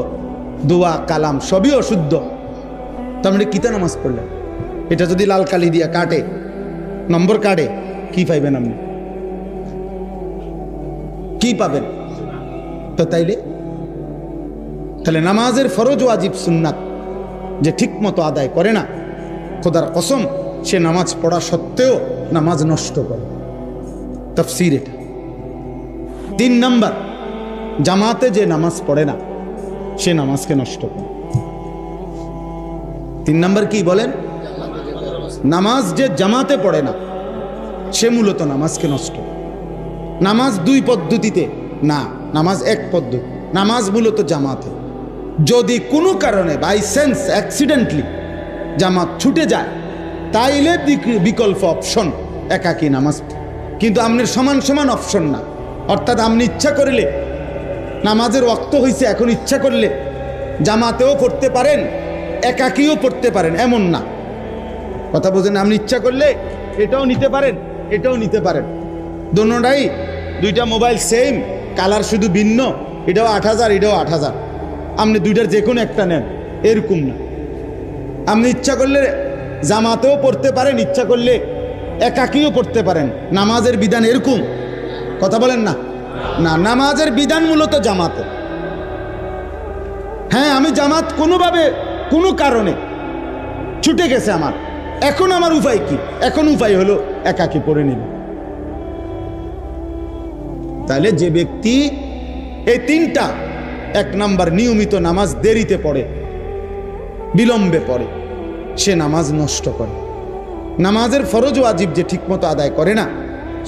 দোয়া কালাম সবই অশুদ্ধ, তো আপনি কিতা নামাজ পড়লেন? এটা যদি লাল কালি দিয়া কাটে, নম্বর কাটে, কি পাইবেন আপনি? কি পাবেন? তো তাহলে নামাজের ফরজ ওয়াজিব সুন্নাত যে ঠিক মতো আদায় করে না, খোদার কসম সে নামাজ পড়া সত্ত্বেও নামাজ নষ্ট করে। তাফসীর এটা। 3 নাম্বার, জামাতে যে নামাজ পড়ে না সে নামাজকে নষ্ট করে। 3 নাম্বার কি বলেন? নামাজ যে জামাতে পড়ে না সে মূলত নামাজকে নষ্ট করে। নামাজ 2 পদ্ধতিতে না, নামাজ 1 পদ্ধতি। নামাজ মূলত জামাতে। যদি কোনো কারণে বাই সেন্স অ্যাক্সিডেন্টলি জামাত ছুটে যায় তাইলে বিকল্প অপশন একাকী নামাজ, কিন্তু আপনার সমান সমান অপশন না। অর্থাৎ আপনি ইচ্ছা করলে নামাজের ওয়াক্ত হয়েছে, এখন ইচ্ছা করলে জামাতেও পড়তে পারেন, একাকীও পড়তে পারেন, এমন না। কথা বোঝেন? আপনি ইচ্ছা করলে এটাও নিতে পারেন, এটাও নিতে পারেন, দোনোটাই। 2টা মোবাইল সেম, কালার শুধু ভিন্ন, এটাও 8000, এটাও 8000, আপনি 2টার যে কোনো একটা নেন, এরকম না। আপনি ইচ্ছা করলে জামাতেও পড়তে পারেন, ইচ্ছা করলে একাকীও পড়তে পারেন। নামাজের বিধান এরকম? কথা বলেন না। না, নামাজের বিধান মূলত জামাতে। হ্যাঁ, আমি জামাত কোনোভাবে কোনো কারণে ছুটে গেছে আমার, এখন আমার উপায় কি? এখন উপায় হলো একাকী পড়ে নিব। তাহলে যে ব্যক্তি এই 3টা, 1 নাম্বার নিয়মিত নামাজ দেরিতে পড়ে, বিলম্বে পড়ে, সে নামাজ নষ্ট করে। নামাজের ফরজ ওয়াজিব যে ঠিকমতো আদায় করে না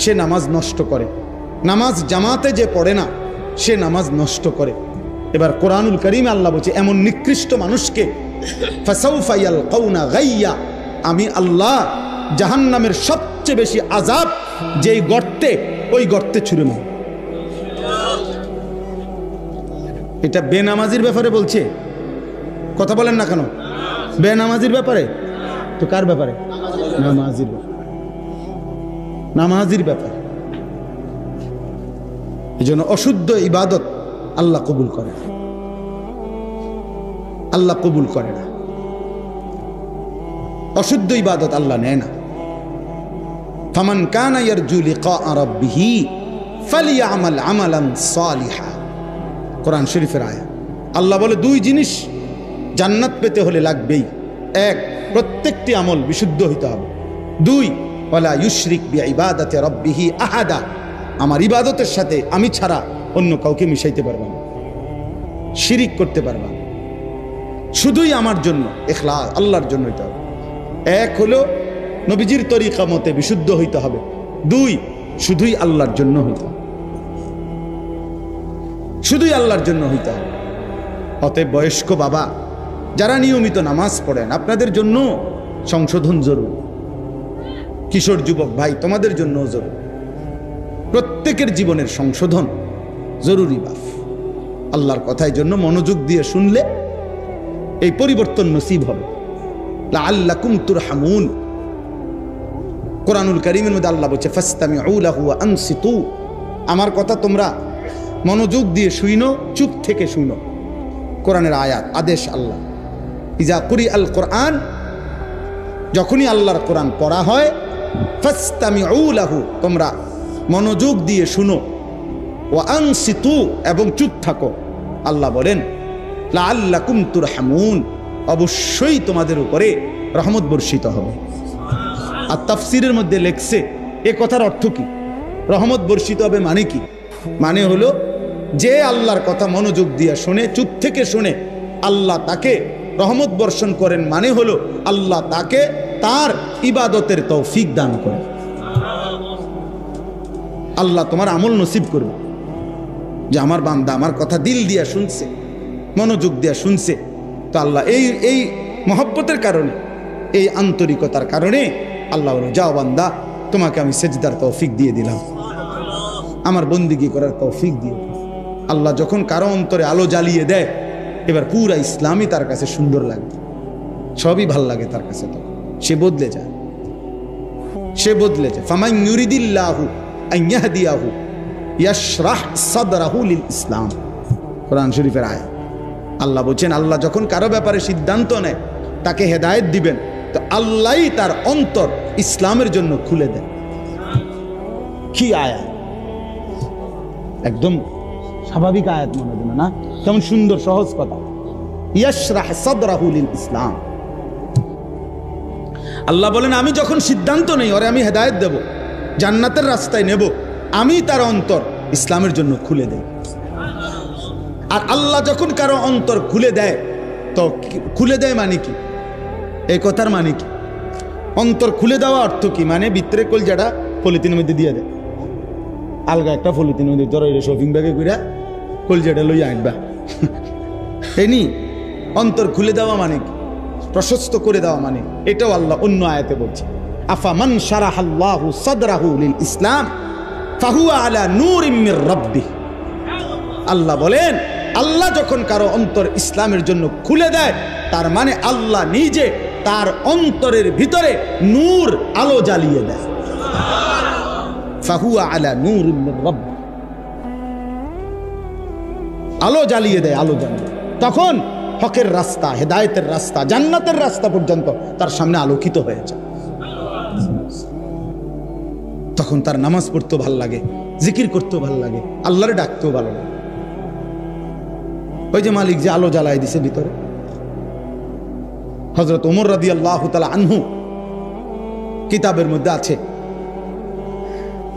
সে নামাজ নষ্ট করে। নামাজ জামাতে যে পড়ে না সে নামাজ নষ্ট করে। এবার কোরআনুল কারীমে আল্লাহ বলছে এমন নিকৃষ্ট মানুষকে ফাসাউফা ইয়ালকাউনা গাইয়া, আমি আল্লাহ জাহান্নামের সবচেয়ে বেশি আযাব যেই গর্তে, ওই গর্তে ছুঁড়ে মারব। এটা বেনামাজির ব্যাপারে বলছে, কথা বলেন না কেন? বেনামাজির ব্যাপারে তো কার ব্যাপারে? নামাজির ব্যাপারে, নামাজির ব্যাপারে। এই জন্য অশুদ্ধ ইবাদত আল্লাহ কবুল করে না, আল্লাহ কবুল করে না। অশুদ্ধ ইবাদত আল্লাহ নেয় না। ফামান কানা ইয়ারজু লিকা রাব্বিহি ফালিয়ামাল আমালান সালিহা, কোরআন শরীফের আয়াত। আল্লাহ বলে 2 জিনিস জান্নাত পেতে হলে লাগবেই। 1, প্রত্যেকটি আমল বিশুদ্ধ হইতে হবে। 2, ওয়ালা ইউশরিক বিইবাদাতি রাব্বিহি আহাদা, আমার ইবাদতের সাথে আমি ছাড়া অন্য কাউকে মিশাইতে পারবে না, শিরিক করতে পারবে না, শুধুই আমার জন্য, ইখলাস আল্লাহর জন্য হইতে হবে। 1 হলো নবীজির তরিকা মতে বিশুদ্ধ হইতে হবে। 2, শুধুই আল্লাহর জন্য হইতে হবে, শুধুই আল্লাহর জন্য হইতে হবে। অতএব বয়স্ক বাবা যারা নিয়মিত নামাজ পড়েন, আপনাদের জন্য সংশোধন জরুরি। কিশোর যুবক ভাই, তোমাদের জন্য জরুরি। প্রত্যেকের জীবনের সংশোধন জরুরি বাপ। আল্লাহর কথার জন্য মনোযোগ দিয়ে শুনলে এই পরিবর্তন নসিব হবে। লাআল্লাকুম তুরহামুন, কোরআনুল কারীমের মধ্যে আল্লাহ বলছে ফাসতামিউ লাহু ওয়া আনসিতু, আমার কথা তোমরা মনোযোগ দিয়ে শুনো, চুপ থেকে শুনো। কোরআনের আয়াত, আদেশ আল্লাহ। ইজা কুরিআল কোরআন, যখনই আল্লাহর কোরআন পড়া হয়, ফাসতামিউ লাহু, তোমরা মনোযোগ দিয়ে শুনো, ওয়া আনসিতু, এবং চুপ থাকো। আল্লাহ বলেন লাআল্লাকুম তুরহামুন, অবশ্যই তোমাদের উপরে রহমত বর্ষিত হবে। আর তাফসীরের মধ্যে লেখছে এ কথার অর্থ কি? রহমত বর্ষিত হবে মানে কি? মানে হলো যে আল্লাহর কথা মনোযোগ দিয়ে শুনে, চুপ থেকে শুনে, আল্লাহ তাকে রহমত বর্ষণ করেন। মানে হলো আল্লাহ তাকে তার ইবাদতের তৌফিক দান করেন। আল্লাহ তোমার আমল নসিব করবে যে আমার বান্দা আমার কথা দিল দিয়া শুনছে, মনোযোগ দিয়া শুনছে। তো আল্লাহ এই মহব্বতের কারণে, এই আন্তরিকতার কারণে আল্লাহ বলে, যাও বান্দা, তোমাকে আমি সেজদার তৌফিক দিয়ে দিলাম, আমার বন্দিগি করার তৌফিক দিয়ে। আল্লাহ যখন কারো অন্তরে আলো জ্বালিয়ে দেয়, এবার পুরা ইসলামই তার কাছে সুন্দর লাগে, সবই ভাল লাগে তার কাছে, তো সে বদলে যায়। সে বদলেছে। ফামান ইউরিদিল্লাহু আন ইয়াহদিয়াহু ইয়াশরাহ সাদরাহু লিল ইসলাম, কোরআন শরীফের আয়াত। আল্লাহ বলছেন, আল্লাহ যখন কারো ব্যাপারে সিদ্ধান্ত নেয় তাকে হেদায়েত দিবেন, তো আল্লাহই তার অন্তর ইসলামের জন্য খুলে দেন। কি আয়াত, একদম স্বাভাবিক আয়াত মনে হয় না? কেমন সুন্দর সহজ কথা, ইয়াশরাহ সাদরাহু লিল ইসলাম। আল্লাহ বলেন, আমি যখন সিদ্ধান্ত নেই ওরে আমি হেদায়েত দেব, জান্নাতের রাস্তায় নেব, আমি তার অন্তর ইসলামের জন্য খুলে দেই। আর আল্লাহ যখন কারো অন্তর খুলে দেয়, তো খুলে দেয় মানে কি? এই কথার মানে কি? অন্তর খুলে দেওয়া অর্থ কি? মানে ভিতরে কলজাটা পলিথিনের মধ্যে দিয়ে দেয়, আলগা একটা পলিথিনের মধ্যে ধরে শপিং ব্যাগে করে কলজাটা লইয়া আনবা। এনি অন্তর খুলে দেওয়া মানে কি? প্রশস্ত করে দেওয়া মানে, এটাও আল্লাহ অন্য আয়াতে বলছে, আফামান শারাহাল্লাহু সাদরাহু লিল ইসলাম ফাহুয়া আলা নূরিম মির রাব্বিহ। আল্লাহ বলেন, আল্লাহ যখন কারো অন্তর ইসলামের জন্য খুলে দেয়, তার মানে আল্লাহ নিজে তার অন্তরের ভিতরে নূর, আলো জ্বালিয়ে দেয়। ফাহুয়া আলা নূরিম মির রাব্বিহ, আলো জ্বালিয়ে দেয়, আলো জ্বালিয়ে। তখন হকের রাস্তা, হেদায়েতের রাস্তা, জান্নাতের রাস্তা পর্যন্ত তার সামনে আলোকিত হয়ে যায়। তখন তার নামাজ পড়তেও ভাল লাগে, জিকির করতেও ভাল লাগে, আল্লাহরে ডাকতেও ভালো লাগে। ওই যে মালিক যে আলো জ্বালায় দিছে ভিতরে। হযরত ওমর রাদিয়াল্লাহু তাআলা আনহু কিতাবের মধ্যে আছে,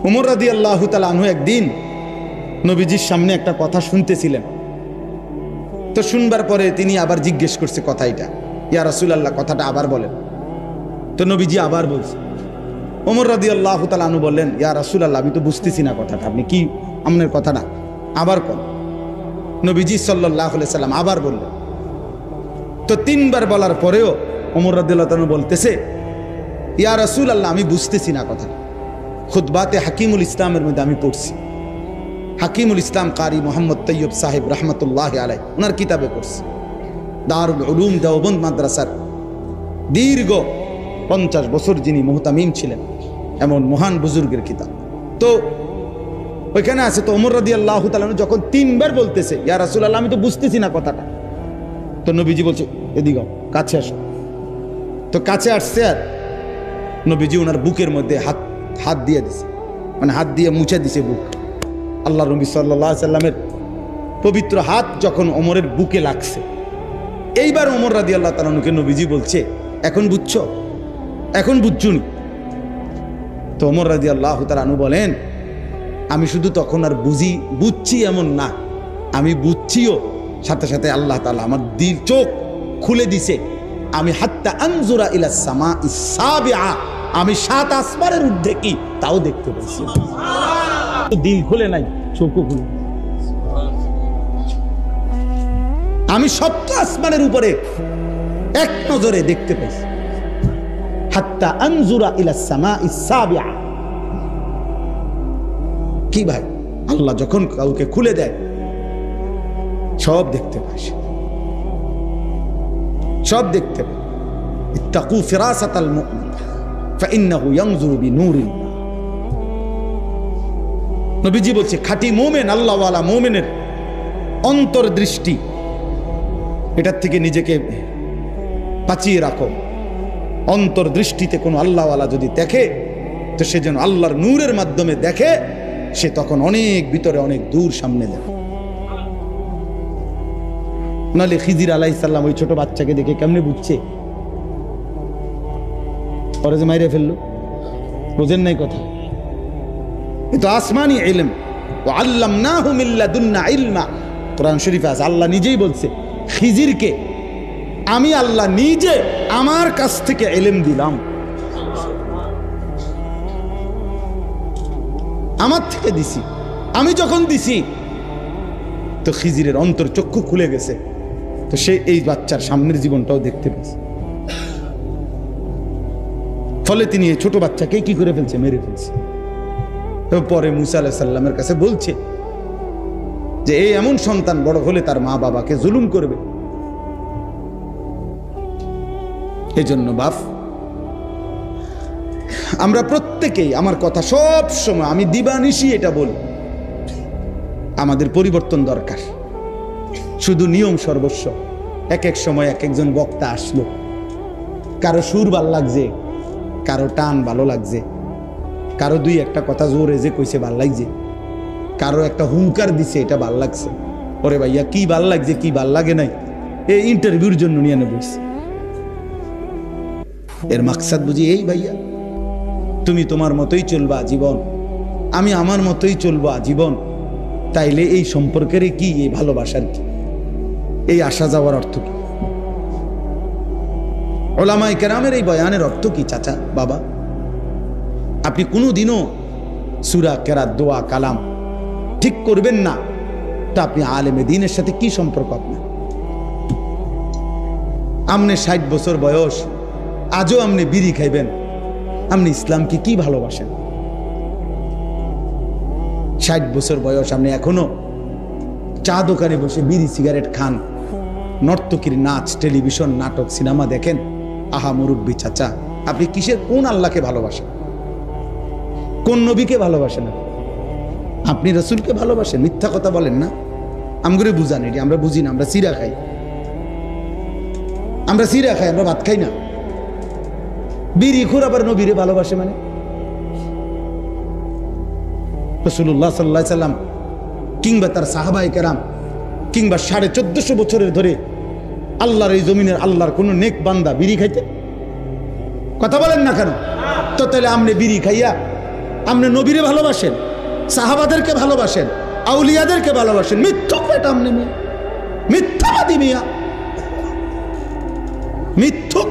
ওমর রাদিয়াল্লাহু তাআলা আনহু একদিন নবীজির সামনে একটা কথা শুনতেছিলেন। তো শুনবার পরে তিনি আবার জিজ্ঞেস করছে কথাটা, ইয়া রাসূলুল্লাহ কথাটা আবার বলেন। তো নবীজি আবার বলছে। ওমর রাদিয়াল্লাহু তাআলা আনহু বললেন, ইয়া রাসূলুল্লাহ আমি তো বুঝতেছি না কথাটা, আপনি কি আপনার কথাটা আবার কোন? নবীজি সাল্লাল্লাহু আলাইহি সাল্লাম আবার বললেন। তো তিনবার বলার পরেও ওমর রাদিয়াল্লাহু তাআলা বলতেছে, ইয়া রাসূলুল্লাহ আমি বুঝতেছি না কথাটা। খুতবাতে হাকিমুল ইসলামের মধ্যে আমি পড়ছি, হাকিমুল ইসলাম কারি মোহাম্মদ তৈয়ব সাহেব রহমতুল্লাহ আলাই ওনার কিতাবে পড়ছি, দারুল উলুম দেওবন্দ মাদ্রাসার দীর্ঘ 50 বছর যিনি মুহতামিম ছিলেন, এমন মহান বুজুর্গের কিতাব। তো ওইখানে আছে। তো ওমর রাদিয়াল্লাহু তাআলা যখন তিনবার বলতেছে, ইয়া রাসূলুল্লাহ আমি তো বুঝতেছি না কথাটা, তো নবীজি বলছে এদিকে কাছে আসো। তো কাছে আসছে, আর নবীজি ওনার বুকের মধ্যে হাত দিয়ে দিছে, মানে হাত দিয়ে মুছে দিছে বুক। আল্লাহ নবী সাল্লাল্লাহু আলাইহি সাল্লামের পবিত্র হাত যখন ওমরের বুকে লাগছে, এইবার ওমর রাদিয়াল্লাহু তাআলা আনহুকে নবীজি বলছে, এখন বুঝছো, এখন বুঝছুনি? তো ওমর রাদিয়াল্লাহু তাআলা আনহু বলেন, আমি শুধু তখন আর বুঝছি এমন না, আমি বুঝছিও, সাথে সাথে আল্লাহ তাআলা আমার দিল চোখ খুলে দিছে। আমি হাত্তা আনজুরা ইলা সামাইস সাবিআ, আমি 7 আসমানের ঊর্ধ্বে কি তাও দেখতে পাচ্ছি। দিল খুলে নাই, চোখও খুলে, আমি 7 আসমানের উপরে এক নজরে দেখতে পাইছি। হাত্তা আনজুরা ইলা সামাইস সাবিআ। কি ভাই, আল্লাহ যখন কাউকে খুলে দেয় সব দেখতে পায়, সব দেখতে পায়। ইত্তাকু ফিরাসাতাল মুমিন ফাইন্নাহু ইয়ানজুরু বিনূরিল্লাহ। নবীজি বলছে, খাঁটি মুমিন, আল্লাহওয়ালা মুমিনের অন্তর্দৃষ্টি, এটার থেকে নিজেকে বাঁচিয়ে রাখো। অন্তর্দৃষ্টিতে কোনো আল্লাহওয়ালা যদি দেখে, তো সে যেন আল্লাহর নূরের মাধ্যমে দেখে, সে তখন অনেক ভিতরে, অনেক দূর সামনে যায়। নাহলে খিজির আলাইহিস সালাম ওই ছোট বাচ্চাকে দেখে কেমনে বুঝছে পরে যে মাইরে ফেললো? বোঝেন নাই কথা? এ তো আসমানি ইলম, ওয়া আল্লামনাহু মিন লাদুন্না ইলমা। কোরআন শরীফে আছে, আল্লাহ নিজেই বলছে খিজিরকে আমি আল্লাহ নিজে আমার কাছ থেকে ইলম দিলাম, আমার থেকে দিছি। আমি যখন দিছি তো খিজিরের অন্তর চক্ষু খুলে গেছে, তো সে এই বাচ্চার সামনের জীবনটাও দেখতে পেয়েছে। ফলে তিনি এই ছোট বাচ্চাকে কি করে ফেলছে? মেরে ফেলছে। পরে মুসা আলাইহিস সালামের কাছে বলছে যে এই এমন সন্তান বড় হলে তার মা বাবাকে জুলুম করবে। এই জন্য বাপ আমরা প্রত্যেকেই, আমার কথা সব সময় আমি দিবানিশি এটা বলি, আমাদের পরিবর্তন দরকার। শুধু নিয়ম সর্বস্ব। এক এক সময় এক একজন বক্তা আসলো, কারো সুর ভাল লাগছে, কারো টান ভালো লাগছে, কারো দুই একটা কথা জোরে যে কইছে ভাল লাগছে, কারো একটা হুঙ্কার দিছে এটা ভাল লাগছে। ওরে ভাইয়া কি ভাল লাগছে কি ভাল লাগে নাই এই ইন্টারভিউর জন্য নিয়ে নেব। এর মাকসাদ বুঝি এই ভাইয়া, তুমি তোমার মতোই চলবা জীবন, আমি আমার মতোই চলবো আজীবন। তাইলে এই সম্পর্কের কি, এই ভালোবাসার কি, এই আসা যাওয়ার অর্থ কি? ওলামায়ে কেরামের এই বয়ানের অর্থ কি চাচা বাবা? আপনি কোনোদিনও সূরা, কেরাত, দোয়া, কালাম ঠিক করবেন না, তা আপনি আলেমে দ্বীনের সাথে কি সম্পর্ক আপনার? আপনি 60 বছর বয়স, আজও আপনি বিড়ি খাইবেন, আপনি ইসলামকে কি ভালোবাসেন? 60 বছর বয়স, আপনি এখনো চা দোকানে বসে বিড়ি সিগারেট খান, নর্তকীর নাচ, টেলিভিশন, নাটক, সিনেমা দেখেন। আহা মুরব্বী চাচা, আপনি কিসের, কোন আল্লাহকে ভালোবাসেন? কোন নবীকে ভালোবাসেন? আপনি রাসূলকে ভালোবাসেন? মিথ্যা কথা বলেন না, আমগরে বুঝান। এটি আমরা বুঝি না, আমরা সিরা খাই, আমরা সিরা খাই, আমরা ভাত খাই না। বিড়ি খুর আবার নবীরে ভালোবাসে মানে? রাসূলুল্লাহ সাল্লাল্লাহু আলাইহি সাল্লাম কিংবা তার সাহাবায়ে কেরাম কিংবা 1450 বছরের ধরে আল্লাহর এই জমিনের আল্লাহর কোন নেক বান্দা বিড়ি খাইতে? কথা বলেন না কেন? তো তাহলে আপনি বিড়ি খাইয়া আপনি নবীরে ভালোবাসেন, সাহাবাদেরকে ভালোবাসেন, আউলিয়াদেরকে ভালোবাসেন? মিথ্যুক বেটা, আপনি মিথ্যাবাদী মিয়া, মিথ্যুক।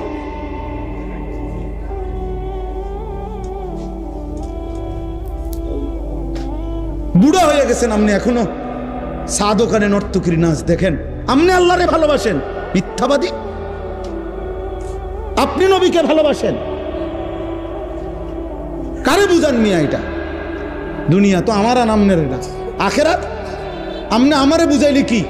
বুড়া হয়ে গেছেন আপনি, এখনো চা দোকানে নর্তকীর নাচ দেখেন, আপনি আল্লাহরে ভালোবাসেন? মিথ্যাবাদী। আপনি নবীকে ভালোবাসেন? কারে বুঝান মিয়া? এটা দুনিয়া তো আমার আর আমনের, এটা আখেরাত। আপনি আমারে বুঝাইলে কি?